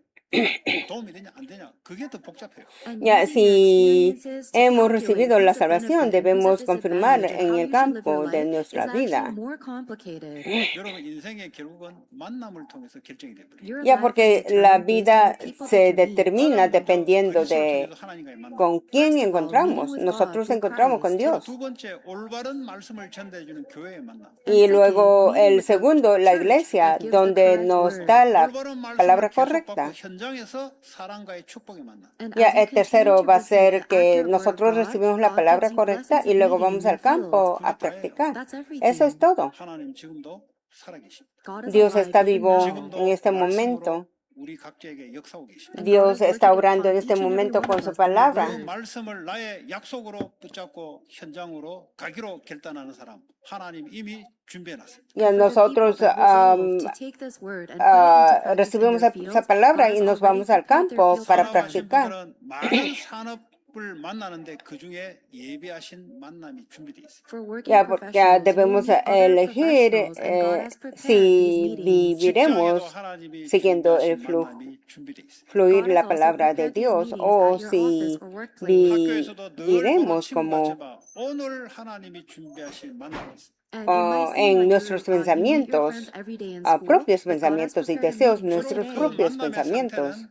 도움이 되냐 안 되냐 그게 더 복잡해요. And Ya, using your si experiences to hemos calculate recibido who's la a salvación, benefit and who's a debemos confirmar disadvantage and en how el you should live your campo de life is nuestra actually vida. more complicated. 여러분 인생의 결국은 만남을 통해서 결정이 됩니다. Your Ya, life is porque la determined based on vida the people se that you meet. determina 가장 먼저 dependiendo 그리스도를 de 통해서 하나님과의 만남. con quién First of all, encontramos. meeting with God Nosotros through encontramos con Christ. 그리고 Dios. 두 번째 올바른 말씀을 전달해주는 교회의 만남. And Y second, luego meeting el with the segundo, la church iglesia, that gives the donde correct nos word. da la 올바른 말씀을 palabra 계속 받고 correcta. 현장에서 사랑과의 축복의 만남. And Ya, as you el continue tercero to va a receive the ser que accurate word of nosotros God, recibimos la God palabra gives you correcta blessings y of luego meeting in vamos al your field. campo 그게 a 다예요. practicar. That's Eso everything. es todo. 하나님 지금도 살아계십니다. God is Dios alive está even vivo now. en 지금도 este 말씀으로 momento. 우리 각자에게 역사하고 계십니다. And God Dios is está working obrando en upon este each and every momento one con of su us through the palabra. 그 word. 말씀을 나의 약속으로 붙잡고 현장으로 가기로 결단하는 사람 하나님 이미 준비해놨습니다. Ya And for the people nosotros that resolve to take this word and put it into practice in recibimos their esa fields, palabra God y has nos already vamos al prepared their campo fields para for them. 산업하신 practicar. 분들은 많은 산업을 만나는데 그 중에 예비하신 만남이 준비되어 있습니다. For working Ya, porque professionals, you will debemos meet other elegir professionals, and God has prepared these si meetings. viviremos 직장에도 하나님이 siguiendo el 준비하신 만남이 준비되어 있습니다. fluir God has la also palabra de prepared these Dios meetings o at your office si or workplace. 학교에서도 늘 보는 viviremos 친구 como 같지만 오늘 하나님이 준비하신 만남이 있습니다. And you might seem en like nuestros you meet your pensamientos, friends every day in school, propios but God has pensamientos y prepared a deseos, meeting for nuestros 주로 그 today. propios 만남의 pensamientos. 상태는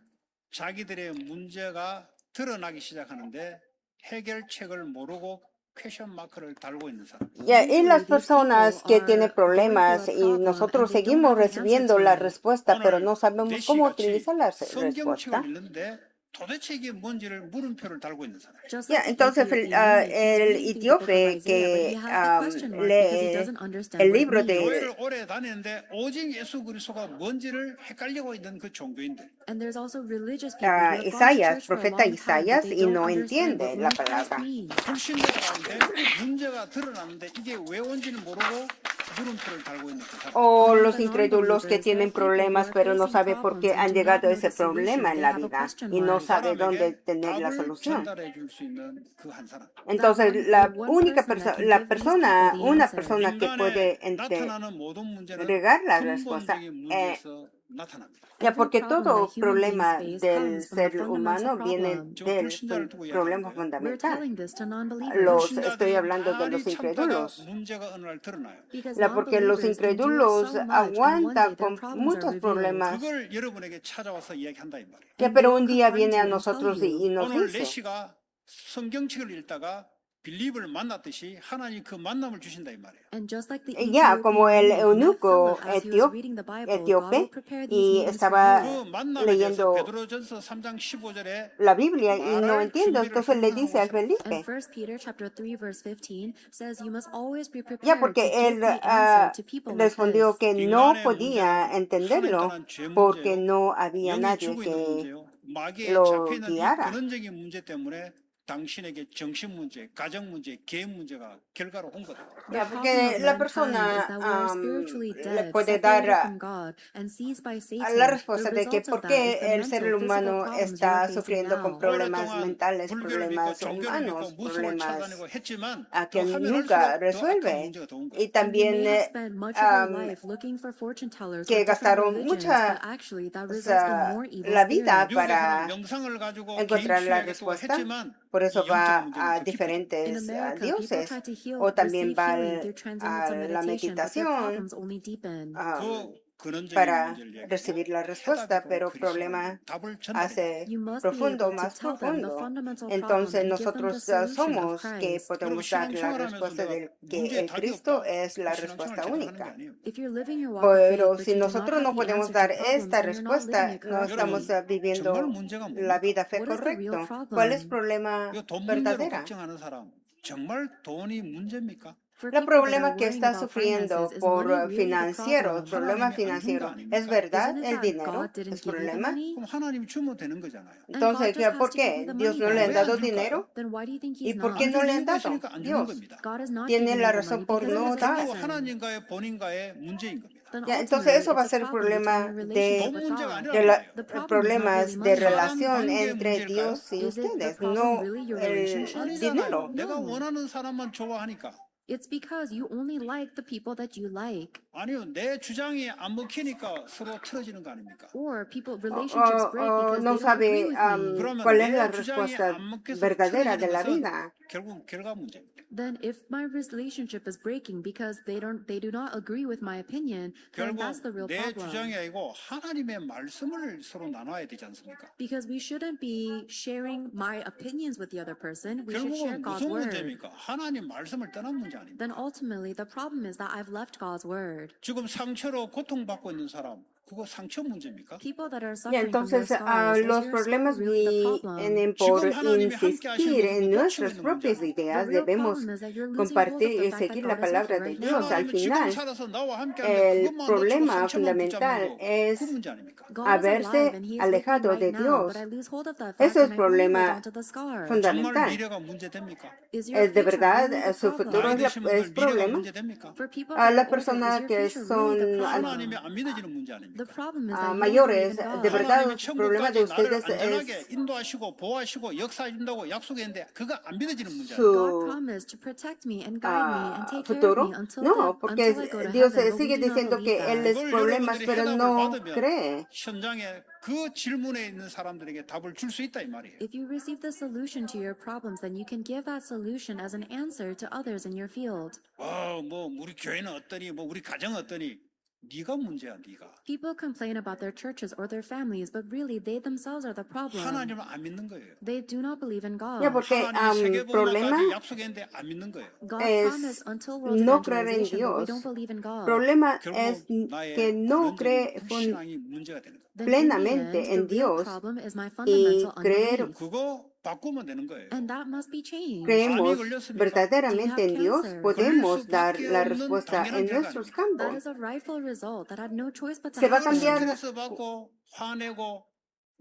자기들의 문제가 드러나기 시작하는데 해결책을 모르고 퀘션 마크를 달고 있는 사람. Ya, y Usually las these people personas que tienen are going through problemas a y problem and nosotros they don't seguimos have an answer recibiendo to la it. respuesta, pero no 오늘 sabemos cómo 대시같이 utilizar la 성경책을 respuesta. 읽는데 도대체 이게 뭔지를 물음표를 달고 있는 사람. Just Ya, like the entonces Ethiopian eunuch, he's el reading through the book of etíope Isaiah, but he que has the question mark because he lee doesn't understand el what it libro means. de 교회를 오래 다니는데 오직 예수 그리스도가 뭔지를 헷갈리고 있는 그 종교인들. And there's also religious people who have gone to Isaías, church for a profeta long time, but Isaías, they y don't no understand entiende what la one Christ palabra. means. 불신자 가운데 문제가 드러나는데 이게 왜 온지는 모르고 물음표를 달고 있는 그 사람. O Among los the incrédulos que non-believers, there are tienen people who problemas, are pero no facing sabe por problems qué and han do not llegado a know ese the solution. problema en They la have a vida question y no mark. sabe dónde 사람에게 tener la 답을 solución. 전달해 줄 수 있는 그 한 사람. Entonces, The la one única person that can la give these people persona, the una answer. persona que puede 인간에 나타나는 모든 문제는 entregar la respuesta, 근본적인 문제에서 나타납니다. ya Every porque problem todo that human beings problema face del comes from a ser humano fundamental viene problem. 지금 del 불신자를 두고 problema 이야기하는 거예요. We're fundamental. telling this to non-believers. Estoy 불신자들이 hablando de 많이 los 참다가 incrédulos. 문제가 어느 날 드러나요. Because Porque los non-believers endure incrédulos so much, and one day aguantan their con problems are muchos revealed. problemas, 그걸 여러분에게 찾아와서 이야기한다 이 말이에요. ya, And pero they un will día confront viene you a and tell nosotros you. y nos 오늘 dice, 레시가 성경책을 읽다가 빌립을 만났듯이 하나님 그 만남을 주신다 이 말이에요. And just like the ya, como el Ethiopian eunuch met eunuco Philip as he was reading the Bible, God will etíope prepare these y meetings for estaba you. 그 만남에 대해서 leyendo 베드로전서 3장 15절에 la Biblia y no 말할 entiende, 준비를 entonces le 항상 dice 하고 al 있어라. Felipe, And 1 Peter chapter 3 verse 15 says you must always be ya, prepared to porque give él the answer to people like respondió this. que no 인간의 podía 문제는 entenderlo 하나님 떠난 죄 porque 문제요. no había 영이 nadie 죽어 있는 que 문제요. 마귀에 lo 잡혀 있는 이 guiara. 근원적인 문제 때문에 당신에게 정신 문제, 가정 문제, 개인 문제가 결과로 온 거다. The Ya, problem porque of la mankind persona is that we are spiritually le dead, puede dar separated from God, and seized by la Satan. The respuesta de que result por of that is qué the el ser mental, physical humano problems you está are facing sufriendo con now. problemas 오랫동안 mentales, 불교를 믿고 problemas 종교를 믿고 humanos, 무속을 problemas 찾아다니고 했지만 que 더 하면 nunca 할수록 더 악한 resuelve. 문제가 더 온 거야. Y And you también may have spent much of your am, life looking for fortune tellers que or different gastaron religions, mucha but actually that results in more evil la vida spirits. 미국에서는 para 명상을 가지고 개인 encontrar la 치유하겠다고 respuesta. 했지만 Por 이 eso 영적 va 문제는 a 더 깊어져. In diferentes America, people dioses. try to O heal, también receive va healing through transcendental a la meditation, but their meditación problems only deepen. 그 근원적인 para 문제를 얘기하고 recibir la 해답이 respuesta, 곧 pero 그리스도라는 problema 답을 전달해. hace You must be profundo, able to más tell them the profundo. fundamental problem Entonces and give them the nosotros solution of somos que Christ. 그럼 podemos dar la 신앙생활하면서 respuesta 내가 de que 문제에 el 답이 Cristo 없다. es la 신앙생활 respuesta 제대로 하는 게 única. 아니에요. If you're living your walk of faith, Pero but si you do not nosotros no have the podemos answer dar to problems, esta then you're not living respuesta, it no estamos correctly. 정말 viviendo 문제가 la 뭡니까? vida fe What is the real correcto. ¿Cuál es el problem? problema 이거 돈 문제로 verdadera? 걱정하는 사람 정말 돈이 문제입니까? For El people that are problema que worrying está about sufriendo finances, is por money really the financiero, problem? problema 하나님이 안 준 거 financiero, 아닙니까? ¿es verdad Isn't it el that dinero? God didn't ¿Es give you the problema? money? 그럼 하나님이 주면 되는 거잖아요. And God Entonces, just ¿por has to give you qué the Dios money no le han then. 왜 안 dado 줄까요? dinero? Then why do you think ¿Y He's por qué not? no 하나님 le 주는 han dado? 것이니까 안 주는 Dios 겁니다. God is not tiene giving la you the razón money por because no of His dar. 결국 reason. 하나님과의 본인과의 문제인 겁니다. Then Ya, entonces ultimately, eso va a it's a ser problem between problema your de, relationship 돈 with 문제가 God. 아니란 말이에요. The problem is not problemas really de money. relación 관계 entre 문제일까요? Dios y Is it the ustedes, problem no really your el relationships? 아니잖아요. dinero. 내가 No. 원하는 사람만 좋아하니까 It's because you only like the people that you like. 아니요, 내 주장이 안 먹히니까 서로 틀어지는 거 아닙니까? Or people relationships break because no they don't agree sabe with me. 그러면 cuál es la 내 주장이 respuesta 안 먹혀서 verdadera de 틀어지는 la 것은 vida. 결국 결과 문제입니다. Then if my relationship is breaking because they do not agree with my opinion, then 결국 that's the real 내 problem. 주장이 아니고 하나님의 말씀을 서로 나눠야 되지 않습니까? Because we shouldn't be sharing my opinions with the other person. We should share 결국은 God's 무슨 word. 문제입니까? 하나님 말씀을 떠난 문제 아닙니까? Then ultimately the problem is that I've left God's word. 지금 상처로 고통받고 있는 사람, 그거 상처 문제입니까? People that are Y suffering from their entonces scars, is los your problemas scar really the problem? vienen por 지금 하나님이 함께 하시는 insistir en 것을 놓치고 nuestras 있는 propias 문제야. The ideas. real Debemos problem is that you're losing hold of compartir the y fact that seguir God la is with palabra you de right Dios. now. Al 하나님은 지금 final, 살아서 나와 함께 하는데 el 그것만 놓치고 problema 상처만 fundamental 붙잡는 거, 그 es 문제 아닙니까? God is alive haberse and He is with me alejado right de now, Dios. but I lose hold of that fact Eso es and I only hold problema on to the scar. 정말 fundamental. 미래가 문제됩니까? Is your ¿De future verdad really the su problem? futuro 나이 es 드신 분들 미래가 problema? 문제됩니까? For people A that las are older, is personas your que future really the son 하나님이 problem? 안 믿어지는 문제 The 아닙니까? problem is that you don't believe mayores, in de God. verdad, 하나님이 el problema de 천국까지 나를 ustedes 안전하게 es 인도하시고 보호하시고 역사해준다고 약속했는데 그거 안 믿어지는 문제 아닙니까? God su promised to protect me and guide me and take care of me futuro. until No, porque I go to Dios heaven, but we sigue do not diciendo believe que Él that. es 그걸 problemas, 여러분들이 pero 해답을 no 받으면 cree. 현장에 그 질문에 있는 사람들에게 답을 줄 수 있다 이 말이에요. If you receive the solution to your problems, then you can give that solution as an answer to others in your field. 뭐 우리 교회는 어떠니, 뭐 우리 가정은 어떠니, 네가 문제야, 네가. People complain about their churches or their families, but really they themselves are the problem. 하나님을 안 믿는 거예요. They do not believe in God. Ya, porque 하나님이 problema 세계복음화까지 약속했는데 안 믿는 거예요. God es promised until world no creer en evangelization, but we Dios. don't believe in God. Problema 결국 es 나의 que no cree 근원적인 불신앙이 문제가 되는 거예요. Then in the plenamente end, en the real Dios problem is my y fundamental creer, unbelief. 그거 바꾸면 되는 거예요. And that must be changed. creemos 걸렸습니까? verdaderamente en Dios, cancer? podemos dar 수밖에 la 없는 respuesta en 당연한 nuestros 결과입니다. That campos. is a rightful result that had no choice but to Se va a happen. cambiar. 스트레스 받고 화내고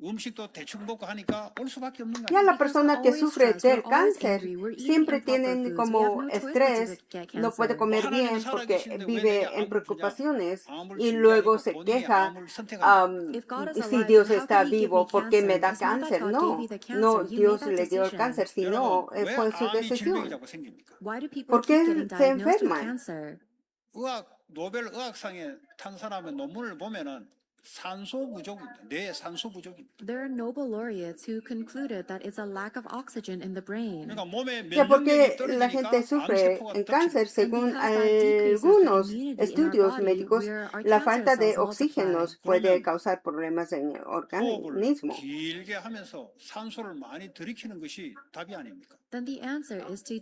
음식도 대충 먹고 하니까 올 수밖에 없는 Ya 거예요. la persona que sufre del cáncer siempre tienen como estrés, no puede comer bien porque vive en preocupaciones y luego se queja, si Dios está vivo, ¿por qué me da cáncer? No, Dios le dio el cáncer, sino 여러분, 왜 fue su 암이 질병이 decisión. 자꾸 생깁니까? Why do people ¿Por qué keep getting se diagnosed with enferman? cancer? 노벨 의학상에 탄 사람의 논문을 보면은 산소 부족입니다. 뇌에 산소 부족입니다. There are Nobel laureates who concluded that it's a lack of oxygen in the brain. 그러니까 몸에 Ya, porque 면역력이 la 떨어지니까 gente sufre 암세포가 en 덮칩니다. cáncer, según because that decreases the algunos immunity in our estudios body, médicos, our la cancer falta de cells multiply. oxígeno puede 그러면 causar problemas en el 호흡을 organismo. 길게 하면서 산소를 많이 들이키는 것이 답이 아닙니까? Then the answer is to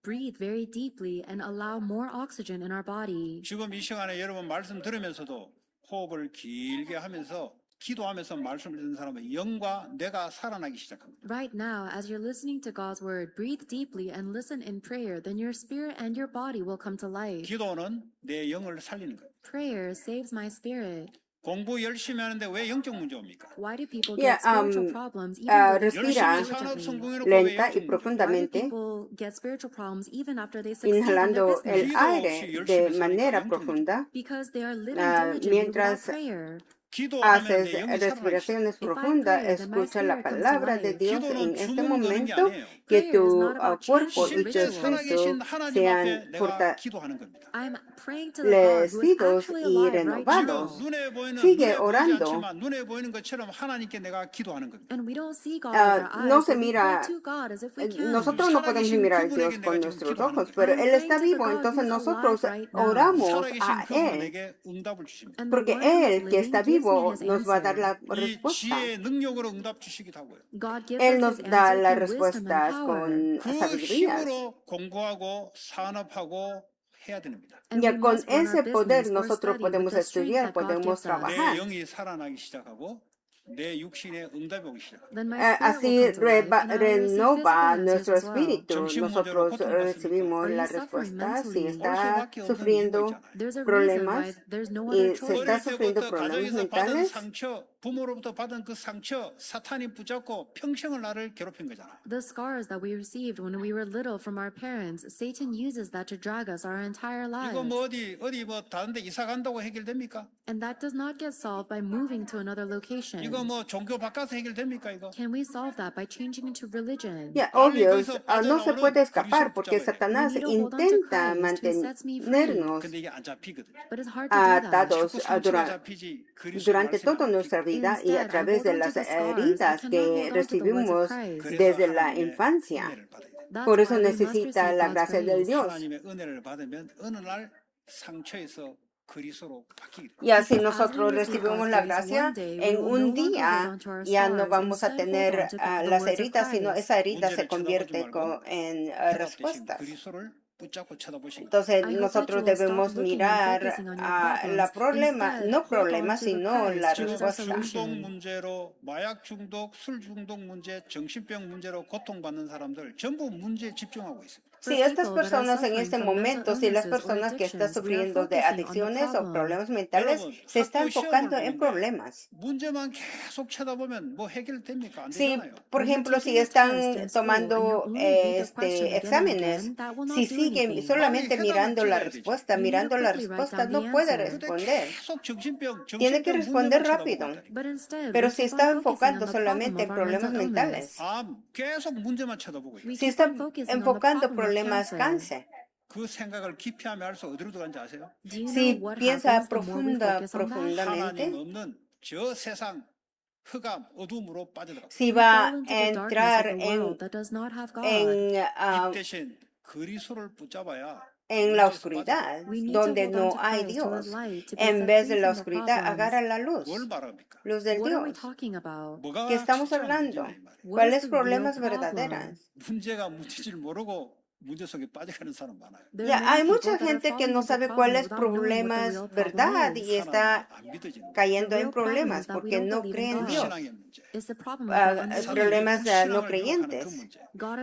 breathe very deeply and allow more oxygen in our body. 지금 이 시간에 여러분 말씀 들으면서도 호흡을 길게 하면서 기도하면서 말씀을 듣는 사람은 영과 뇌가 살아나기 시작합니다. Right now, as you're listening to God's word, breathe deeply and listen in prayer, then your spirit and your body will come to life. 기도는 내 영을 살리는 거예요. Prayer saves my spirit. 공부 열심히 하는데 왜 영적 문제 옵니까? Why do people Yeah, get spiritual problems even though they respira 열심히 산업 diligently? 성공해놓고 왜 lenta y 영적 문제? Why do profundamente, people get spiritual problems even after they succeed in their inhalando el business? aire de manera profunda, Because they are living diligently without mientras prayer. 기도하면 haces 내 영이 살아나기 respiraciones If I profundas, pray, then my escucha la spirit comes to palabra de life. Dios en 기도는 este 죽은 거는 게 momento, 아니에요. que Prayer tu is not about cuerpo y chanting tu 실제 rituals. 살아계신 espíritu 하나님 sean 앞에 내가 기도하는 겁니다. I'm praying to the God who is fortalecidos actually y alive right 지금 renovados. now. 눈에 보이는 Sigue 눈에 보이지 orando. 않지만 눈에 보이는 것처럼 하나님께 내가 기도하는 겁니다. And we don't see God with our eyes, no se but we mira, pray to God as if we can. nosotros no podemos mirar a Dios con nuestros ojos, pero Él está vivo, entonces nosotros oramos 살아계신 a 그분은 Él, 내게 응답을 주십니다. And the porque one who is Él que living está gives me vivo his nos va a dar answer. la 이 respuesta. 지혜의 능력으로 응답 주시기도 하고요. God gives Él us nos his da answer las through wisdom and respuestas power. con 그 sabidurías. 힘으로 공부하고 산업하고 해야 됩니다. And Ya we con must run our ese poder business or nosotros study with podemos the strength estudiar, that God podemos gives us. 내 trabajar. 영이 살아나기 시작하고 내 육신에 응답이 오기 시작합니다. Then my spirit will Así come to life, and I will receive renova physical answers nuestro as well. espíritu. 정신문제로 Nosotros 고통받습니까? recibimos Are la you suffering respuesta si mentally? 올 está 수밖에 없는 이유가 sufriendo 있잖아요. There's a reason why problemas there's no y other se choice. está 어릴 sufriendo 때부터 problemas 가정에서 받은 mentales. 상처, 부모로부터 받은 그 상처, 사탄이 붙잡고 평생을 나를 괴롭힌 거잖아. The scars that we received when we were little from our parents, Satan uses that to drag us our entire lives. 이거 뭐 어디 뭐 다른데 이사 간다고 해결됩니까? And that does not get solved by moving to another location. 이거 이거 뭐 종교 바꿔서 해결됩니까 이거? Can we solve that by changing into religion? Ya, 빨리 obvio, 거기서 no se puede escapar 그리스도를 porque 붙잡아야 돼. Satanás We need to hold on to intenta Christ, who sets me free. mantenernos 근데 이게 안 잡히거든. But it's hard to do that. atados 자꾸 상처가 durante 잡히지 그리스도의 durante 말씀이 toda 안 nuestra 잡히거든. vida y a Instead, I través hold de on to las the scars. I heridas cannot hold que on to the words of recibimos Christ. 그래서 desde la 하나님의 infancia. 은혜를 받아야 돼. That's Por eso why we must necesita receive la God's gracia del grace. Dios. 하나님의 은혜를 받으면 어느 날 상처에서 그리스도로 바뀌게 돼. Y así Because as we nosotros receive recibimos God's la grace, gracia, one day we en will no un longer hold día on to our ya no scars, vamos a instead hold tener on to the las words of heridas, sino Christ. esa herida se 문제를 쳐다보지 convierte 말고 en 해답 대신 respuestas. 그리스도를 붙잡고 쳐다보시기. Entonces I hope that you nosotros will stop debemos looking and mirar focusing on your a problems. la problema, Instead, no hold on problema, to the sino Christ, la who is our 지금 respuesta. 중독 solution. 문제로 마약 중독, 술 중독 문제, 정신병 문제로 고통받는 사람들 전부 문제에 집중하고 있습니다. Sí, estas personas en este momento, si las personas que están sufriendo de adicciones o problemas mentales, 여러분, se están 학교 시험을 enfocando en 보는데 problemas. 문제만 계속 쳐다보면 뭐 해결됩니까? 안 Sí, 되잖아요. por When you're ejemplo, si taking a test están in school and you tomando only read the question again and exámenes, again, that will not si do siguen anything. solamente 빨리 mirando 해답을 la 찍어야 되죠. respuesta, You need to mirando la quickly write respuesta, down the no puede answer. 근데 responder. 계속 Tiene que 정신병 responder 문제만 쳐다보고 rápido. 있다니까. But instead, Pero we si keep está on focusing enfocando on the problem solamente of en our problemas mental mentales, illness. 계속 문제만 쳐다보고 있어요. We si keep está on focusing on the enfocando problem of problemas cancer. cáncer, 그 생각을 깊이 하면 할수록 어디로 들어간지 아세요? Do you know si what piensa happens the more we focus on that? 하나님 profundamente, 없는 저 세상 흑암 어둠으로 빠져들어가. si We va fall into a the darkness of entrar the world that does not have God. 빛 대신 그리스도를 붙잡아야 en la 문제에서 oscuridad, We need to donde hold on no to hay Christ, who is Dios. light, to be En set vez de free la from the oscuridad, agarra problems. la luz, 뭘 말합니까? luz del What are we Dios. talking about? 뭐가 ¿Qué estamos 진짜 hablando? 문제냐 이 말이에요. What ¿Cuáles is the real problemas problem? verdaderos? 문제가 문제줄 모르고 문제 속에 빠져가는 사람 많아요. There Ya, are hay many mucha people that are gente que falling no into sabe problems cuáles without knowing what the problemas real verdad problem is. y está 하나님을 안 믿어지는 거예요. cayendo The en real problem problemas is that we porque don't no believe in creen en God. Dios. 불신앙의 문제. It's the problem of our 사단이 unbelief. Problemas 불신앙을 no 유혹하는 그 creyentes. 문제. God,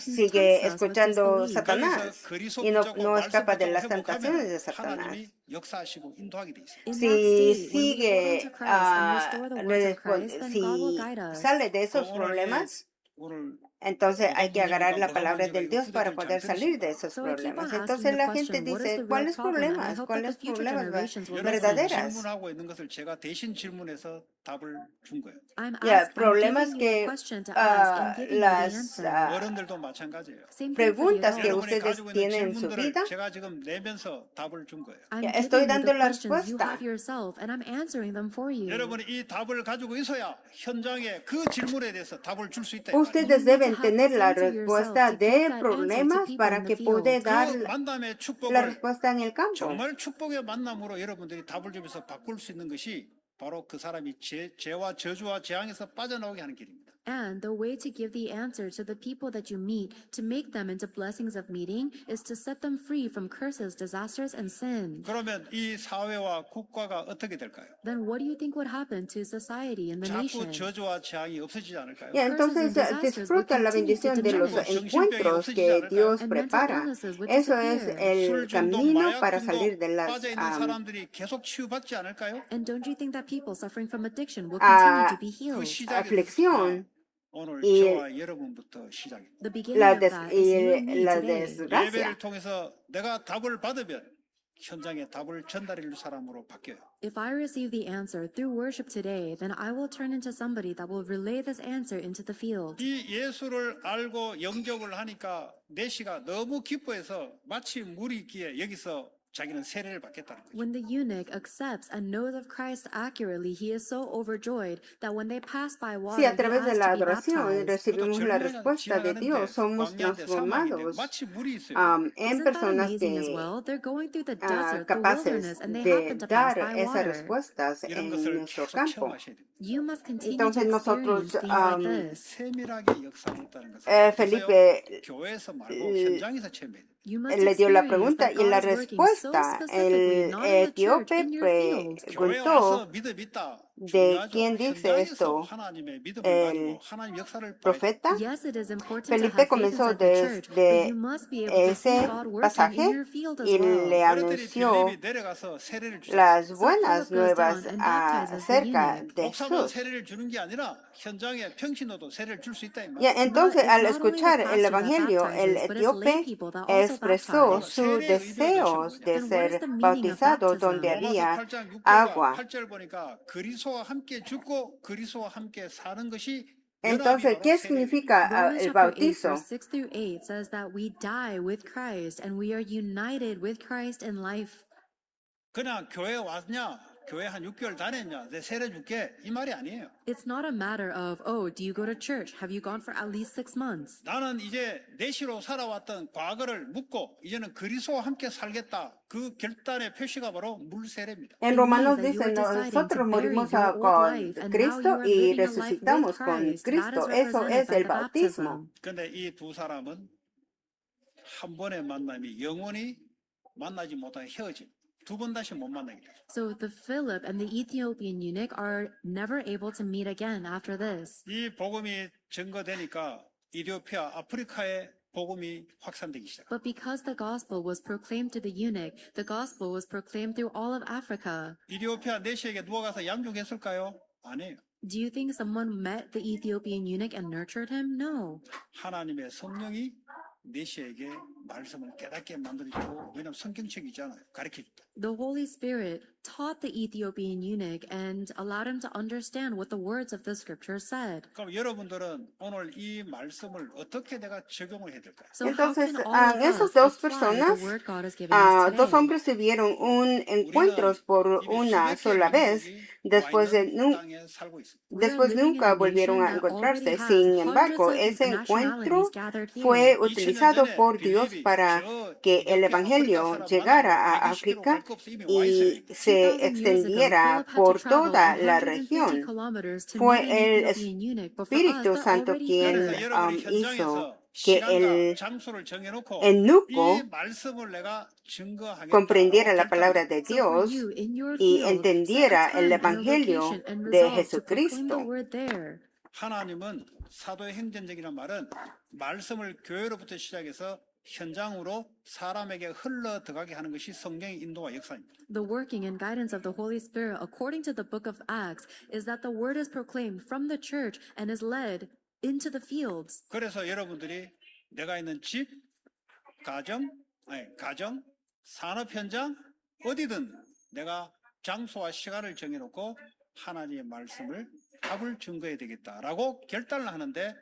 Siguigue Satan tempts us with escuchando disbelief. Satanás 거기서 그리스도 y no 붙잡고 escapa de 말씀 las 붙잡고 tentaciones de 회복하면 Satanás. 하나님이 역사하시고 인도하게 돼 있어요. In that Si state, when we hold on sigue, to Christ and restore the words of Christ, then God will si guide us. sale de esos 오늘 problemas, 오늘 entonces hay que 뭐가 agarrar la 문제입니까? palabra 뭐가 del 문제가 Dios 이거 para 후대들 poder 잘 salir de 들으시고 esos So I keep on problemas. asking Entonces the la gente question, what is dice, the real ¿cuáles problem? And I problemas? hope that the ¿Cuáles future problemas generations will 여러분 listen. verdaderas? 질문하고 있는 것을 제가 대신 질문해서 답을 준 거예요. I'm Ya, giving problemas you a que question to ask and giving you the las answer. 어른들도 마찬가지예요. Same thing for the preguntas que adults. 여러분이 ustedes 가지고 있는 tienen en su 질문들을 vida, 제가 지금 내면서 답을 준 거예요. I'm Ya, giving estoy you dando the la questions you respuesta. have yourself, and I'm answering them for you. 여러분이 이 답을 가지고 있어야 현장에 그 질문에 대해서 답을 줄 수 있다. 이 말이에요. ustedes deben tener la respuesta de problemas para que pueda dar 그 만남의 la 축복을 respuesta en el campo. 정말 축복의 만남으로 여러분들이 답을 주면서 바꿀 수 있는 것이 바로 그 사람이 죄와 저주와 재앙에서 빠져나오게 하는 길입니다. And the way to give the answer to the people that you meet, to make them into blessings of meeting, is to set them free from curses, disasters, and sin. 그러면 이 사회와 국가가 어떻게 될까요? Then what do you think would happen to society and the 자꾸 nation? 저주와 재앙이 없어지지 않을까요? Ya, entonces disfruta la bendición de los encuentros que Dios prepara. Eso es el camino para salir de las 빠져 있는 사람들이 계속 치유받지 않을까요? And don't you think that people suffering from addiction will continue to be 그 healed? 시작이 aflicción 오늘 y 저와 여러분부터 시작입니다. The beginning of that is you and me la today. desgracia. 예배를 통해서 내가 답을 받으면 현장에 답을 전달해 줄 사람으로 바뀌어요. If I receive the answer through worship today, then I will turn into somebody that will relay this answer into the field. 이 예수를 알고 영접을 하니까 내시가 너무 기뻐해서 마치 물이 있기에 여기서 자기는 세례를 받겠다는 거죠. When the eunuch accepts and knows of Christ accurately, he is so overjoyed that when they pass by water, Si a he través de asks la to be adoración baptized. recibimos la respuesta de Dios, somos transformados 마치 물이 있어요. en Isn't that personas amazing as que well? They're going through the desert, the capaces wilderness, and they de happen to pass dar by esas water. respuestas 이런 en 것을 nuestro 계속 campo. 체험하셔야 됩니다. You must continue Entonces to nosotros, experience things like this. 세밀하게 역사가 있다는 것을 Felipe 교회에서 말고 현장에서 체험해야 돼요. You must le dio la experience pregunta that y la God is working so respuesta, specifically, el not in the church, etíope in your field. 교회 와서 preguntó 믿음 있다. de 중요하죠. quién dice 현장에서 esto, 하나님의 믿음을 el 가지고 하나님 역사를 봐야 돼요. profeta. Yes, it is important to Felipe have faith comenzó inside the church, but desde you must be able to see ese God working in pasaje your field as y le well. 어른들이 anunció 빌립이 내려가서 세례를 주셨어요. las So buenas Philip goes nuevas down and baptizes the acerca eunuch. de 목사만 Jesús. 세례를 주는 게 아니라 현장에 평신호도 세례를 줄 수 있다 이 Y 말이에요. entonces It's al not only the escuchar el pastor that evangelio, el baptizes, but it's lay etíope people that also expresó baptize. sus deseos de Then what is ser the meaning of bautizado baptism? donde 로마서 había 8장 6절과 agua. 8절 보니까 그리스도 그리스도와 함께 죽고 그리스도와 함께 사는 것이 Entonces, ¿qué significa Romans el chapter 8, bautizo? verse 6 through 8 says that we die with Christ and we are united with Christ in life. 그냥 교회 왔냐, 교회 한 6개월 다녔냐, 내 세례 줄게 이 말이 아니에요. It's not a matter of, oh, do you go to church? Have you gone for at least 6 months? 나는 이제 내시로 살아왔던 과거를 묻고 이제는 그리스도와 함께 살겠다. 그 결단의 표시가 바로 물 세례입니다. En Romanos dice, nosotros morimos con Cristo y resucitamos con Cristo. Eso es el bautismo. 근데 이 두 사람은 한 번의 만남이 영원히 만나지 못한 헤어짐. 두 번 다시 못 만나게 돼요. So the Philip and the Ethiopian eunuch are never able to meet again after this. 이 복음이 증거되니까 이디오피아, 아프리카에 복음이 확산되기 시작. But because the gospel was proclaimed to the eunuch, the gospel was proclaimed through all of Africa. 이디오피아 내시에게 누가 가서 양육했을까요? 아니에요. Do you think someone met the Ethiopian eunuch and nurtured him? No. 하나님의 성령이 내시에게 말씀을 깨닫게 만들어주고, 왜냐하면 성경책이잖아요. 가르쳐줬다. The Holy Spirit taught the Ethiopian eunuch and allowed him to understand what the words of the scripture said. 그럼 여러분들은 오늘 이 말씀을 어떻게 내가 적용을 해야 될까요? So how Entonces, can all of us esos dos apply personas, the word God has given us dos today? hombres tuvieron un encuentro por una sola vez, después nunca volvieron a encontrarse. Sin embargo, ese encuentro fue utilizado por Dios para que el Evangelio llegara a África y se extendiera por toda la región. Fue el Espíritu Santo quien hizo que el eunuco comprendiera la palabra de Dios y entendiera el Evangelio de Jesucristo. 하나님은 사도의 행전적이라는 말은 말씀을 교회로부터 시작해서 현장으로 사람에게 흘러 들어가게 하는 것이 성령의 인도와 역사입니다. The working and guidance of the Holy Spirit, according to the book of Acts, is that the word is proclaimed from the church and is led into the fields. 그래서 여러분들이 내가 있는 집, 가정, 산업 현장 어디든 내가 장소와 시간을 정해놓고 하나님의 말씀을 답을 증거해야 되겠다라고 결단을 하는데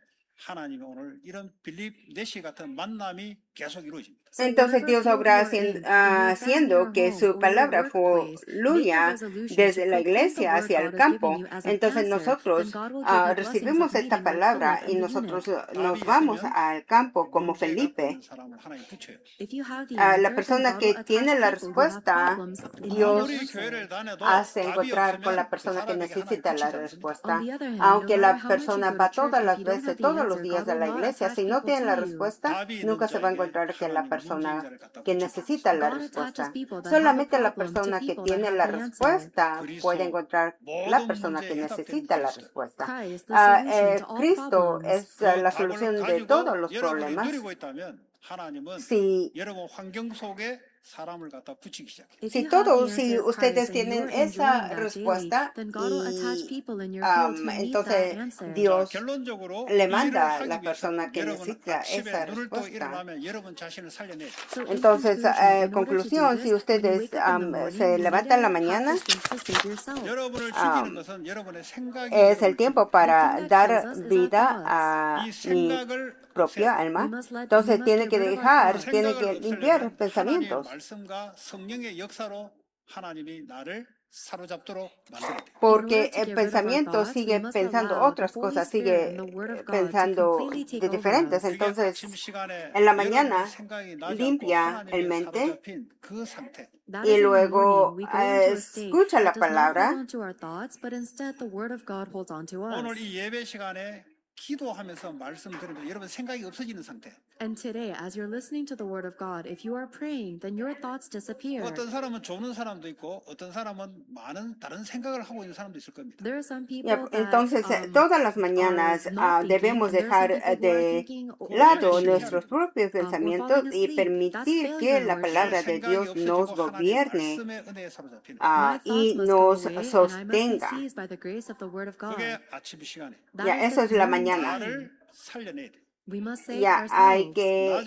하나님이 오늘 이런 빌립 내시 같은 만남이 계속 이루어집니다. Entonces Dios obra haciendo que su palabra fluya desde la iglesia hacia el campo. Entonces nosotros recibimos esta palabra y nosotros nos vamos al campo como Felipe. La persona que tiene la respuesta, Dios hace encontrar con la persona que necesita la respuesta. Aunque la persona va todas las veces, todos los días a la iglesia, si no tiene la respuesta, nunca se va a encontrar que la persona que necesita la respuesta. Solamente la persona que tiene la respuesta puede encontrar la persona que necesita la respuesta. Cristo es la solución de todos los problemas. Si ustedes tienen esa respuesta entonces Dios le manda a la persona que necesita esa respuesta. Entonces, conclusión, si ustedes se levantan en la mañana, es el tiempo para dar vida a mi propia alma. Entonces tiene que limpiar pensamientos. Porque el pensamiento sigue pensando otras cosas, sigue pensando de diferentes. Entonces, en la mañana limpia el mente y luego escucha la palabra. 기도하면서 말씀 들으면 여러분 생각이 없어지는 상태. And today, as you're listening to the word of God, if you are praying, then your thoughts disappear. 어떤 사람은 조는 사람도 있고, 어떤 사람은 많은 다른 생각을 하고 있는 사람도 있을 겁니다. There are some people Entonces, todas las mañanas debemos dejar de lado nuestros propios pensamientos y permitir que la palabra de Dios nos gobierne y nos sostenga. Ya, eso es la mañana. Ya hay que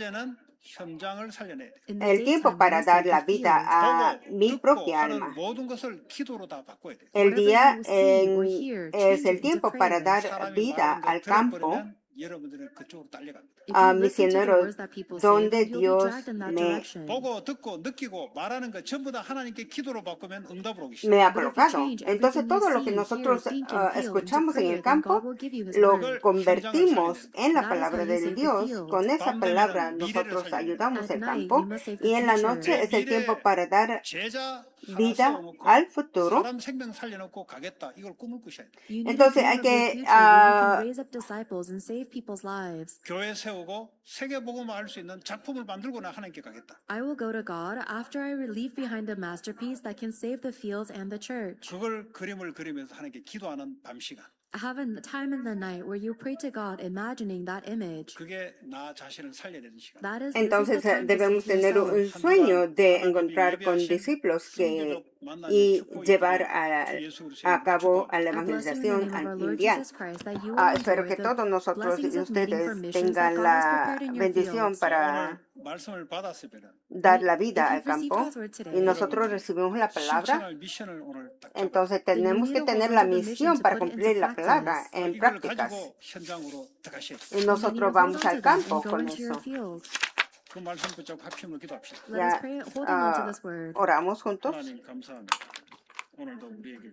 현장을 살려내야 돼. In the El tiempo daytime, we para must dar save la the vida fields. a 보고 mi 듣고 propia 하는 alma. 모든 것을 기도로 다 바꿔야 돼. El día Whatever you see or hear, es change el it into tiempo para prayer. dar 사람이 vida 말하는 거 al campo 들어버리면 여러분들은 그쪽으로 딸려갑니다. If a you listen to the misioneros words that people say, donde then you'll be Dios dragged in that me, direction. 보고 듣고 느끼고 말하는 거 전부 다 하나님께 기도로 바꾸면 응답으로 오기 me 시작해요. ha But if you colocado. change Entonces everything you todo lo see, que hear, nosotros think, and feel into escuchamos en prayer, el then God campo will give you His lo word. convertimos en la That is how palabra you del save the Dios. field. Con esa 밤 palabra 되면은 미래를 nosotros 살려야 돼요. ayudamos At el night, campo you must save y the en la future. noche 내 es el tiempo 미래 para dar 제자 하나 vida 세워놓고 al futuro. 사람 생명 살려놓고 가겠다. 이걸 꿈을 꾸셔야 돼. You need a Entonces dream hay of your que future where you can raise up disciples and save people's lives. 교회 세우고 세계복음화 할 수 있는 작품을 만들고나 하나님께 가겠다. I will go to God after I leave behind a masterpiece that can save the fields and the church. 그걸 그림을 그리면서 하나님께 기도하는 밤 시간. Have a time in the night where you pray to God imagining that image. 그게 나 자신을 살려내는 시간. This is the Entonces time to debemos save tener yourself. un sueño de encontrar con discípulos y llevar a cabo a la I bless you in the evangelización name of our Lord mundial. Jesus Christ that you will Espero enjoy que todos the nosotros y blessings of meeting for ustedes missions that tengan God has la prepared in your bendición fields. para 오늘 말씀을 받았으면 dar la vida If al you've received campo God's word y today, nosotros recibimos la palabra, 실천할 미션을 오늘 딱 잡아. entonces then you tenemos need que to tener hold la on to the mission misión to para put it into cumplir la palabra practice. en 이걸 prácticas. 가지고 현장으로 들어가셔야 돼요. Y And you need to nosotros hold vamos on to al that campo and go con into your eso. field. 그 말씀 붙잡고 합심으로 기도합시다. Let us Ya pray, holding on to this word. oramos juntos. 하나님 감사합니다. 오늘도 우리에게